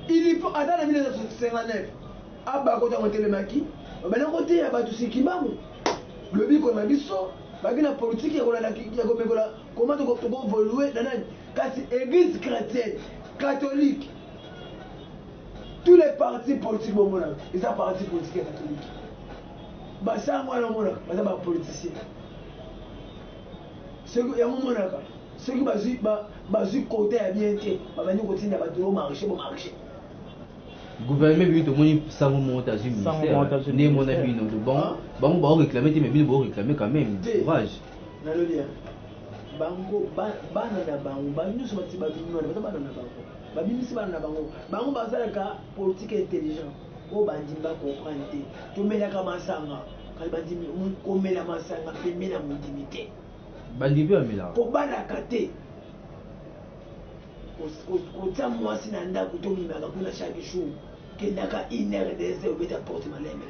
il faut ata na 1959 abakota ngotelemaki bana koteya bato sikimbango lobiko na biso bagina politique ya komekola comment tokovolue na nani kasi église chrétienne catholique tous les partis politiques bomonaka eza parti politique ya catholique basango wana omonaka baza bapoliticien soki yango omonaka soki bazwi kote ya bien te babandi kotinda bato omarché bomarché gouvernement bino tomoni sango moko tazwi ministère nde mona bino bango baoréclame te mais bino baoréclame quand même courage nalobi ya bango bana na bango banyonso bati babimi wana baza bana na bango babimisi bana na bango bazalaka politique intelligent oyo bandimi bacomprendre te tomelaka masanga kasi bandimi komela masanga pembe na mondimi te bandimi mpe bamelaka kobalaka te kotia mwasi na ndako tomimaka kuna chaque jour kendaka 1 heure 2 heures obeta porte malembe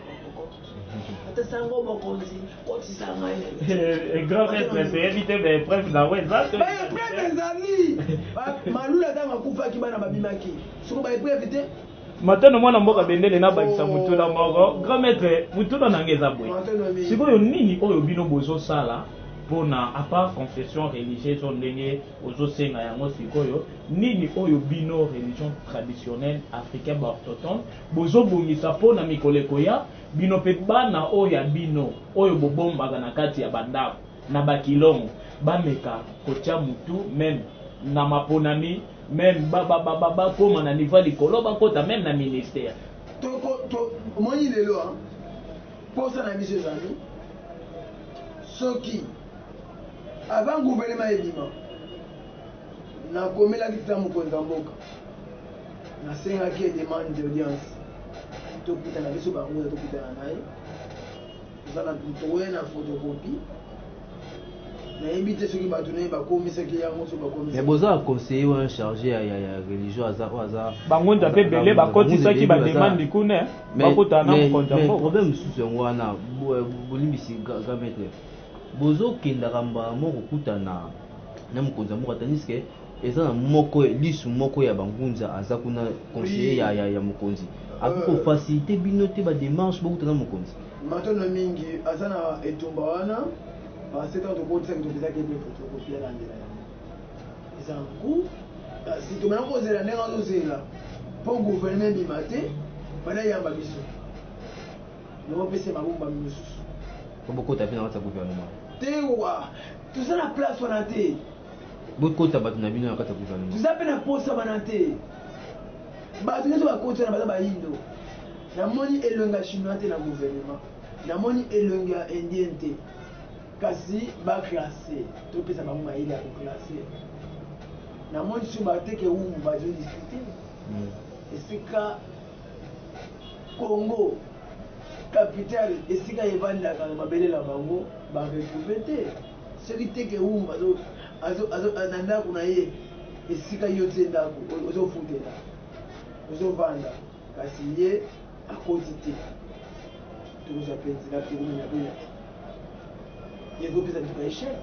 ata sango mokonzi kotisa ngai grand maître éviter les preuves na weza baepreuve ezali malula ntango akufaki bana babimaki soko baepreuve te matano mwana mboka bendele na bakisa mutuna moko grand maître mutuna nange eza boye sikoyo nini oyo bino bozosala mpona à part confession religieuse oyo ndenge ozosenga yango sikoyo nini oyo bino religion traditionnelle africaine baorthodoxe bozobongisa mpona mikolo ekoya bino mpe bana oyo ya bino oyo bobombaka na kati ya bandako na bakilongo bameka kotia mutu meme na maponami meme bakoma na niveau ya likolo bakota meme na ministère omoni lelo mposa na biso ezali soki avant gouvernement ebima nakomelaki tata mokonzi ya mboka nasengaki demande d'audience tokutana biso bango tokutana naye tokoya na photocopie nayebi te soki bato naye bakomisaki yango so bakomisaki mais boza conseiller wana chargé ya religion aza bango nza mpe bele bakotisaki bademande kuna bakotana na mokonzi ya mboka problème mosusu yango wana bolimbisi gametre bozokendaka mbala moko kokutana na mokonzi ya mboka tandis ke eza na moko lisu moko ya bangunza aza kuna conseiller ya mokonzi akokofacilité bino te badémarche bokutana na mokonzi matono mingi aza na etumba wana baseta tokotisaki topesaki epe photocopie alandela yango eza nku kasi tomana kozela ndenge azozela mpo gouvernement ebima te banayamba biso nokopesa mabomba misusu po bokota mpe na kati ya gouvernement te wa toza na place wana te bokota bato na bino na kati ya gouvernement toza mpe na posa wana te bato nyonso bakoti wana baza bayindo namoni elongi ya chinois te na gouvernement namoni elongi ya indien te kasi baklasse topesa bango mayele ya koklasse namoni so bateke umu bazodiskute esika congo capitale esika evandaka babelela bango baretrouve te soki teke umu na ndako na ye esika yo te ndako ozofutela ozovanda kasi ye akoti te tokozwa penzela tokomenya boya ekopesa biso baéchec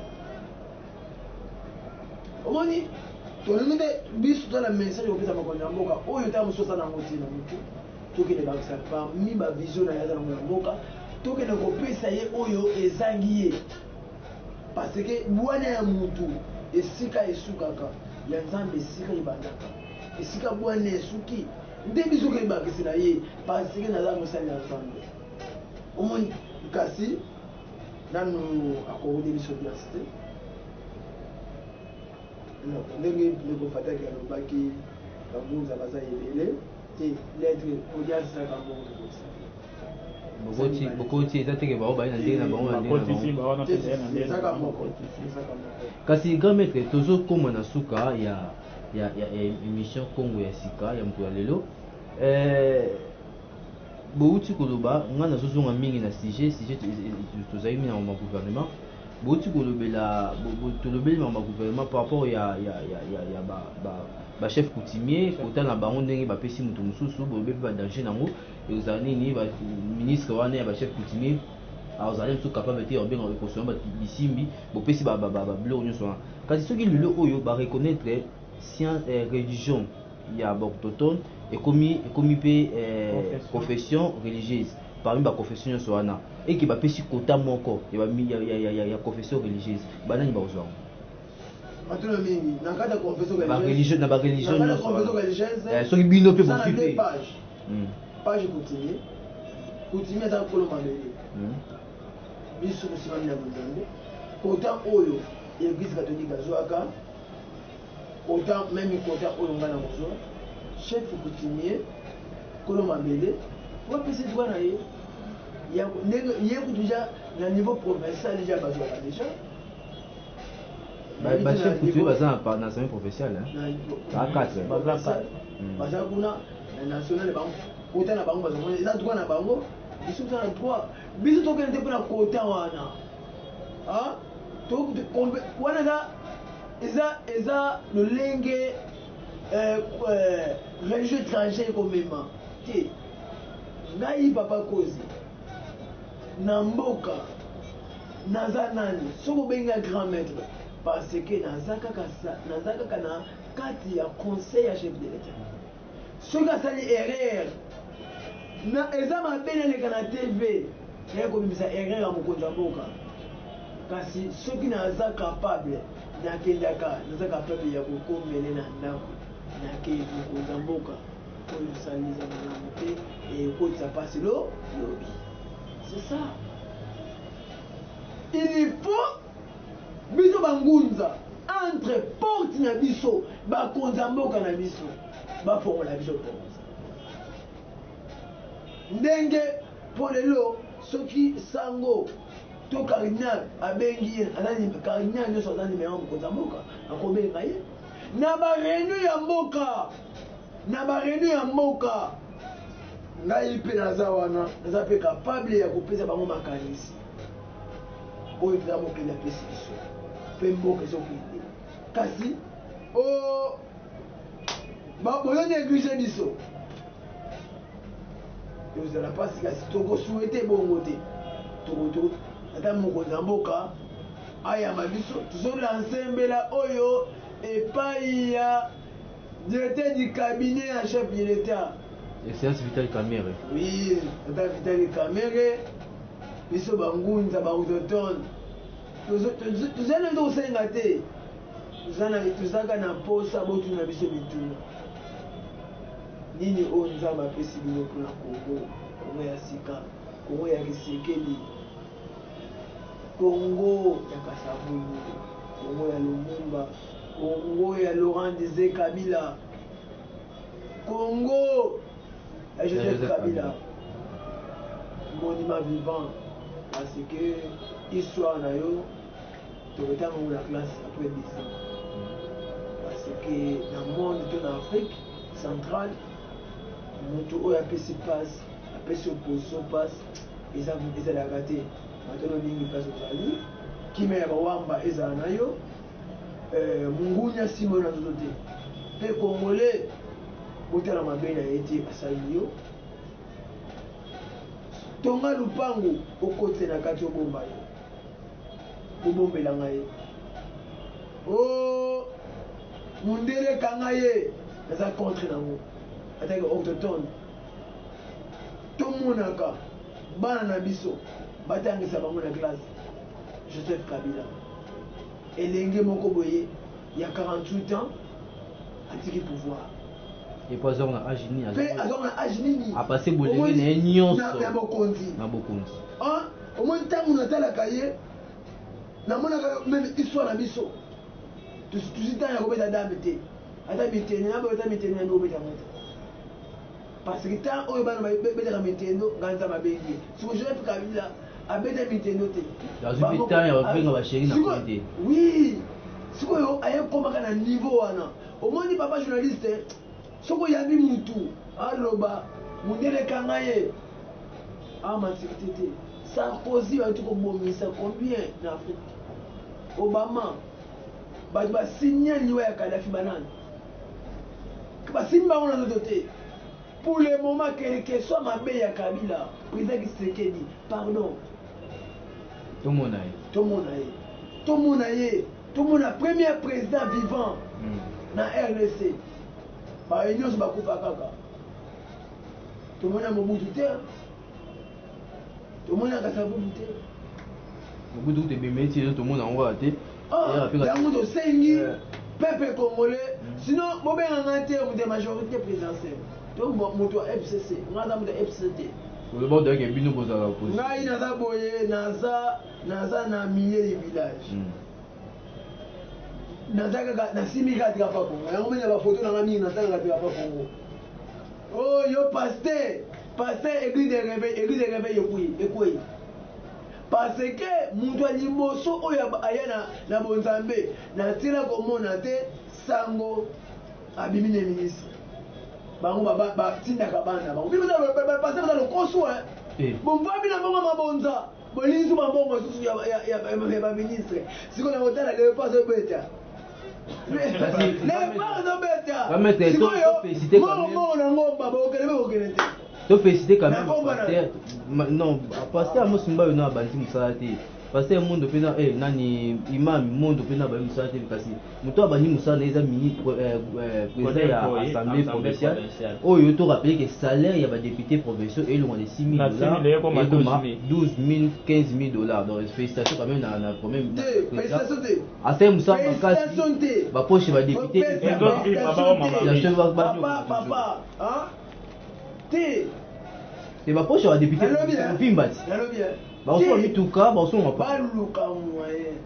omoni tolingi nde biso tala message kopesa makonzi ya mboka oyo ntango mosusu asala yango te na motu tokende bakisa parmi bavision na ye aza nango ya mboka tokende kopesa ye oyo ezangi ye parce que bwana ya mutu esika esukaka ya nzambe esika ebandaka esika bwana esuki nde biso koyebakisi na ye parce que naza mosali ya nzambe omoni kasi nanu akobode biso place te ndenge lekofataki alobaki bangunza baza ebele te lettre audience esaka mbongo bokoti eza teke bao baye na ndenge na bango na ndenge na bango kasi grand maître tozokoma na suka ya émission Congo ya sika ya mokolo ya lelo bouti koloba nga nazozonga mingi na sujet tozali mingi na gouvernement bouti kolobela tolobeli na gouvernement par rapport ya ba chef coutumier kota na bango ndenge bapesi moto mosusu bolobi mpe badanger nango ezala nini ministre wana ya ba chef coutumier azali mosusu capable te obenga ekosoma lisimbi bopesi babiloko nyonso wana kasi soki lelo oyo bareconnaître religion ya baautochtone ekomi mpe profession religieuse parmi baconfession nyonso wana eke bapesi kota moko ya confession religieuse banani bakozwa matuna mingi na kata confession religieuse na bareligion nyonso soki bino mpe bosui page coutumier eza kolo mabele biso tosimami na bonzambe kota oyo église catholique azwaka kota même kota oyo nga na kozwa chef coutumier kolo mabele wapesi droit na ye ye kutuja na niveau provincial déjà bazwaka déjà bachef coutumier baza na semaine provinciale baza kuna na national bango kota na bango bazomona eza droit na bango biso toza na droit biso tokende te mpona kota wana wana eza lolenge religieux étranger komema te ngai papa kozi na mboka naza nani soki obenga grand maître parce que naza kaka na kati ya conseil ya chef de l'état soki asali erreur eza mabe naleka na tv naye kobimisa erreur ya mokonzi ya mboka kasi soki naza capable nakendaka naza capable ya kokomele na ndako nake mokonzi ya mboka oyo osaliza malamu te ekotisa mpasi lobi c'est ça il faut biso bangunza entre porte na biso bakonzi ya mboka na biso bafongola biso porte ndenge mpo lelo soki sango to cardinal abengi ye cardinal nyonso aza nimero ya mokonzi ya mboka akobenga ye na bareunion ya mboka ngai mpe naza wana naza mpe capable ya kopesa bango makanisi oyo toza mokili apesi biso mpe mboka ezokende kasi boyo néglige biso tozala mpasi kasi tokosouete bongo te ata mokonzi ya mboka ayamba biso tozolanse mbela oyo epai ya directeur du cabinet ya chef de l'état excellence Vital Kamerhe. Oui, ata Vital Kamerhe biso bangunza baautochtone tozali tokosenga te tozalaka na posa botuna biso mituna nini oyo nzambe apesi bino mpona kongo ya sika kongo ya kisekeli kongo ya kasabulu kongo ya lumumba kongo ya Laurent Désiré Kabila kongo ya Joseph Kabila monument vivant parce que histoire na yo tokotango na classe après 10 ans parce que na monde to na Afrique centrale moto oyo apesi passe apesi opposition passe ezalaka te matono mingi place ozali kima ya bawamba ezala na yo mungunya nsima oyo na nzoto te mpe congolais botala mabe na ye te asali yo tonga lupango okotise na kati obomba yo obombelanga ye mundele kanga ye naza contre nango atake autochtone tomonaka bana na biso batangisa bango na classe Joseph Kabila elenge moko boye ya 48 ans atiki pouvoir et pas on a agini pe azona agini a passé bolenge na nyonso na bokonzi ah au moins tangu na tala kaye na mona même histoire na biso tu sita ya kobeta damete ata mitene na beta mitene na obeta moto parce que tant oyo bana beta mitendo ganza mabengi siko je peux kabila abeta mitendo te dans une temps ya venga ba chéri na côté oui siko yo aye komaka na niveau wana au moins papa journaliste soko yabi mutu aloba mundele kangaye ama sécurité Sarkozy va tout bomisa combien d'Afrique Obama ba signer liwa ya Kadhafi banane ba simba on a doté pour le moment que soit ma be ya Kabila président Tshisekedi pardon tout mon aïe tout mon premier président vivant na RDC ba union ba kufa kaka tout mon a Mobutu te tout mon a Kasavubu te Mobutu te bemeti tout mon a on va te yango tosengi peuple congolais sinon bobenga ngate de majorité présidentielle to moto FCC ngata moto FCT le bord de bino bozala opposition ngai naza boye naza na milieu du village naza kaka nasimi kati kapa Congo yango mena ba photo nanga mingi naza kati kapa Congo oh yo pasteur église de réveil ekoyi parce que mutu aliboso oyo aya na bonzambe natila komona te sango abimi ne ministre bango batindaka bana bango bipasa baza lokoso bomvami na bango mabonza bolinzi mabongo susu ya baministre siko na kotala lepas obeta lepas obeta sikoyo moko nango babokele bokele te to féliciter quand même pasteur non pasteur Mosimba yo na bandi musala te pasteur mondo pena nani imam mondo pena ba musala te kasi muto abandi musala eza ministre président ya assemblée provinciale oyo to rappeler que salaire ya ba député provinciaux et le moins de 6 000 12 000 15 000 $. Donc félicitations quand même na problème à ce musala kasi ba poche ba député papa hein c'est ma poche à député Pimbati. Bonsoir Mituka, bonsoir papa. Baluka moyen.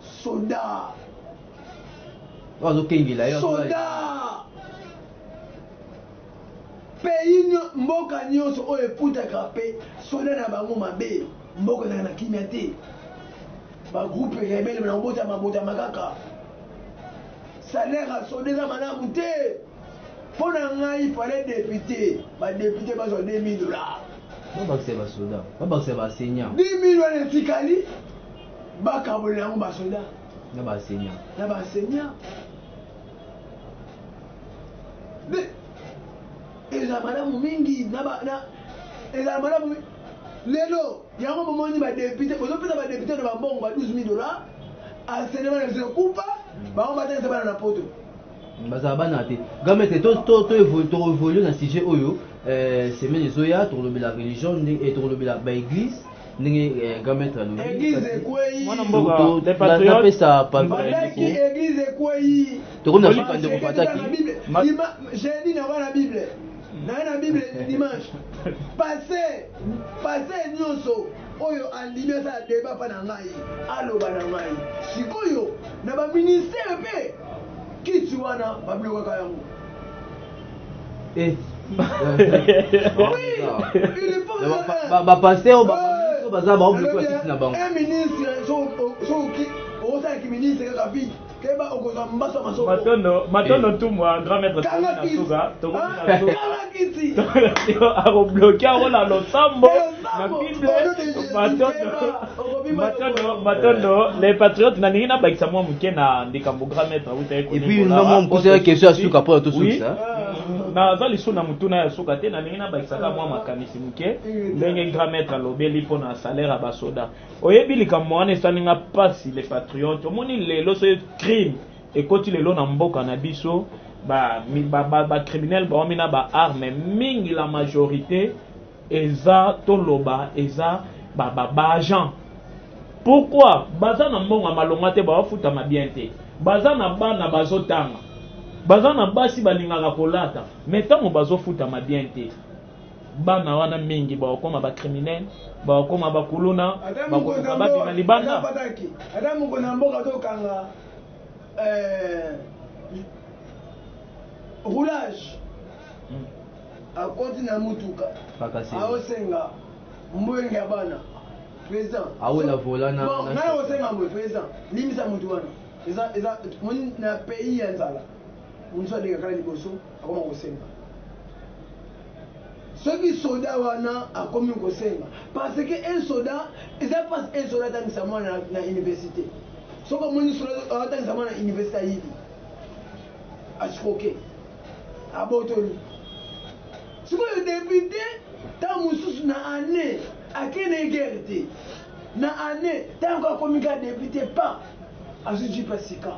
Soda. OK ngila soda. Pays mboka nyonso oyo eputaka pe soda na bango mabe mboka na kimia te. Ba groupe rebelle na mbota makaka. Salaire à soda za malamu te. Pour ngai fallait député, député bazwa 2 000 $. Ba c'est ba soda, ba c'est ba seigneur. 10 000 $ tikali ba kabole yango ba soda. Na ba seigneur. Na ba seigneur. Mais eza madame mingi eza madame lelo yango momoni ba député, ozo pesa ba député na ba mbongo ba 12 000 $. A cinéma na kupa, ba on batesa bana na poto. Bazabana te gamete to évoluer dans sujet oyo semaine zoya to la religion et to la église ndenge gamete la église ekweyi mwana mboka des patriotes ça papa église ekweyi to kona shika ndeko pataki j'ai dit na bible na bible dimanche passé nyonso oyo andimi sa débat pa na ngai aloba na ngai sikoyo na ba ministère pe kiti wana babiloko yango ba pasteur ba baza ba obligo kiti na bango un ministre so oza ki ministre kaka bi keba okoza mbaso maso matondo tumwa grand maître na suga kala kiti aro bloquer aro na losambo na bible matondo les patriotes na ningina bakisa mwa muke na ndikambo grand maître uta et puis non mon poser la question à suka pour tout ça na zali suna mutuna ya suka te na ningina bakisa ka mwa makanisi muke ndenge grand maître lobeli pona salaire à basoda oyebi likambo wana esalinga pasi les patriotes omoni lelo so crime ekoti lelo na mboka na biso ba criminel ba omina ba arme mingi la majorité eza toloba eza ba agent. Pourquoi baza na mbongo malonga te ba futa mabien te baza na bana bazotanga bazana basi balingaka kolata mais ntango bazofutama bien te bana wana mingi bakoma bacriminel bakoma bakuluna bakoma babima libanda ata moko na mboka tokanga roulage akoti na mutuka aosenga mbwenge ya bana président awela volana ngai osenga mbwe président limisa mutu wana eza na pays ya nzala muntu aleka kala liboso akoma kosenga soki soda wana akomi kosenga parce que un soda eza pas un soda atangisa mwana na université soki omoni soda atangisa mwana na université ayibi asikoke abotoli sikoyo député ntango mosusu na année akende guerre te na année ntango akomi ka député pa azwi pa sika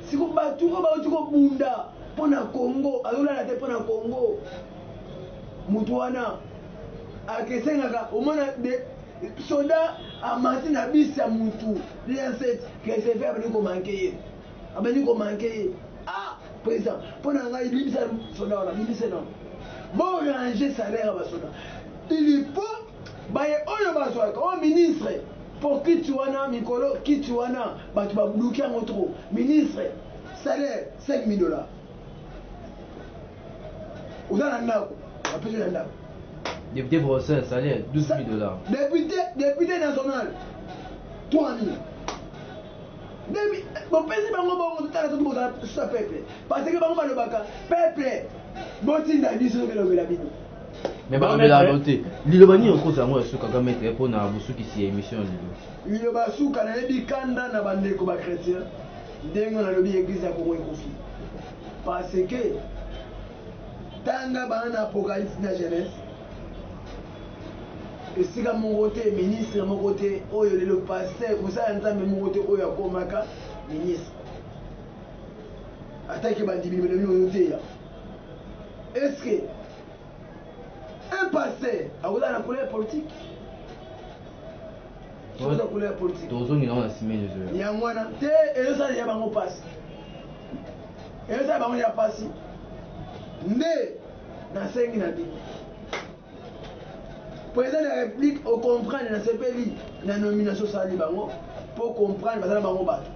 siko bato oyo bauti kobunda mpo na congo azolala te mpo na congo mutu wana akesengaka omona soda amati na bisi ya mutu liancet kesefe abandi komanke ye président mpo na ngai bimisa soda wana bimise nano borange salaire ya basoda il faut baye oyo bazwaka oyo ministre pour kiti wana mikolo kiti wana bato babluki yango tro ministre salaire $5,000 oza na ndako apesi na ndako député français salaire $12,000 député national 3,000 bopesi bango bongo totala soki bozala susa peuple parce que bango balobaka peuple botinda biso kelobela bino mais balobela te liloba nini okoza yango esukaka maître mpo na bosukisi ya émission lelo liloba suka nayebi kanda na bandeko bachrétien ndenge nalobi église ya kongo ekofi parce que tanga bana na apocalypse na jeunesse esika moko te ministre moko te oyo lelo paster mosala nzambe moko te oyo akomaka ministre atake bandimi bino oyo te ya est-ce que un pasteur akozala na couleur politique soza couleur politique tozongela ngo na semaine yango wana te ezosala ya bango pasi ezosala bango ya pasi nde nasengi na bino président de la république ocomprendre na sepeli na nomination osali bango mpo comprendre bazala bango bato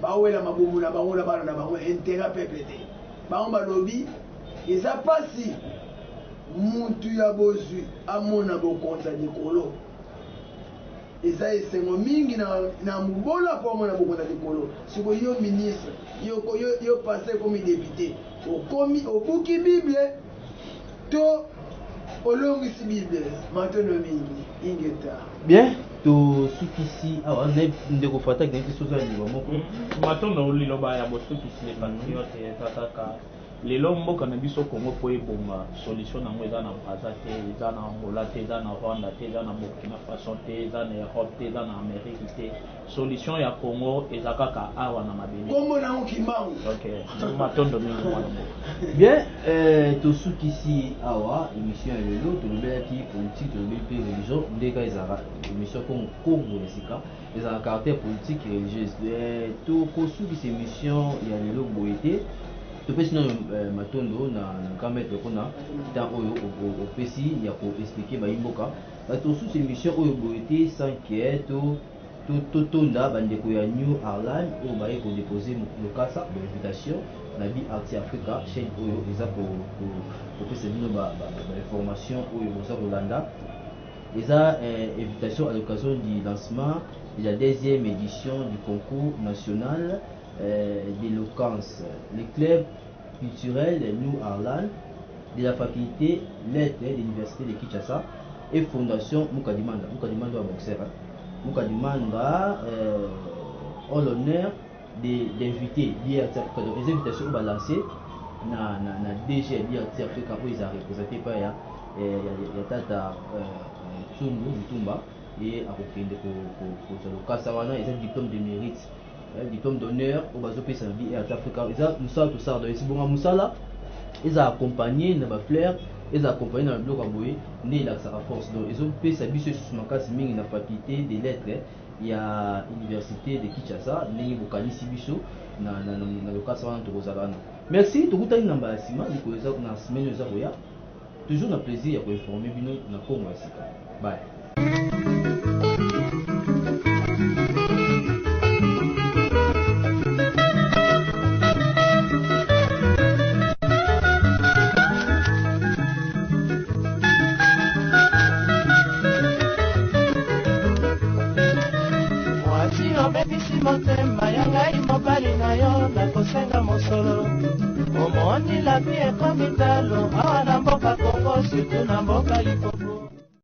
bawela mabomu na bango na bana na bango intérêt peuple te bango balobi eza pasi mutu ya bozwi amona bokonzi ya likolo eza esengo mingi na mobola mpo amona bokonzi ya likolo siko yo ministre yo paster komi député obuki bible to olongisi bible matono mingi ingeta bien tosukisi awa ndeko fataki nayebi soso ya liwa moko matono liloba ya bosukisi le patriote eza kaka lelo mboka na biso kongo mpo ebonga solution nango eza na braza te eza na angola te eza na rwanda te eza na burkina faso te eza na europe te eza na amérique te solution ya congo eza kaka awa na mabele kombo nango kimbangu matondo mingi mwana mboka bien tosukisi awa émission ya lelo tolobelaki politique tolobeli mpe religion ndeka ezalaka émission kongo ya sika ezalaka caractère politique et religieuse tokosukisa émission ya lelo boye te topesi nano matondo na kametre mpona ntan oyo opesi ya koexplike bayimboka tosusu émission oyo boye te sans que totonda bandeko ya New Ireland oyo baye kodepose lokasa bainvitation na bi Arti Africa chaîne oyo eza kopesa bino bainformation oyo boza kolanda eza invitation à l'occasion du lancement de la 2e édition du concours national d'éloquence, le club culturel New Ireland de la faculté lettres de l'université de Kinshasa et fondation Mukadimanda wa boxer Mukadimanda en l'honneur d'inviter l'IRT Africa. Donc les invitations sont lancées na DG l'IRT Africa où ils ont représenté par ya tata Tsungu Mutumba et à kokende ko lokasa wana ils ont diplôme de mérite diplôme d'honneur au bazopesa na bi Air Africa eza musala to sardo esi bonga musala eza accompagné na ba fleur eza accompagné na biloko boye ne la sa force donc ils ont pesa biso sur makasi mingi na faculté des lettres ya université de Kinshasa ndenge bokanisi biso na lokasa wana tokozala wana. Merci tokutani na mbala nsima likoleza na semaine eza koya toujours na plaisir ya koinforme bino na Congo ya sika. Bye. motema ya ngai mobali na yo nakosenga mosolo omoni lapi ekomi talo awa na mboka Kongo surtout na mboka Lipopo.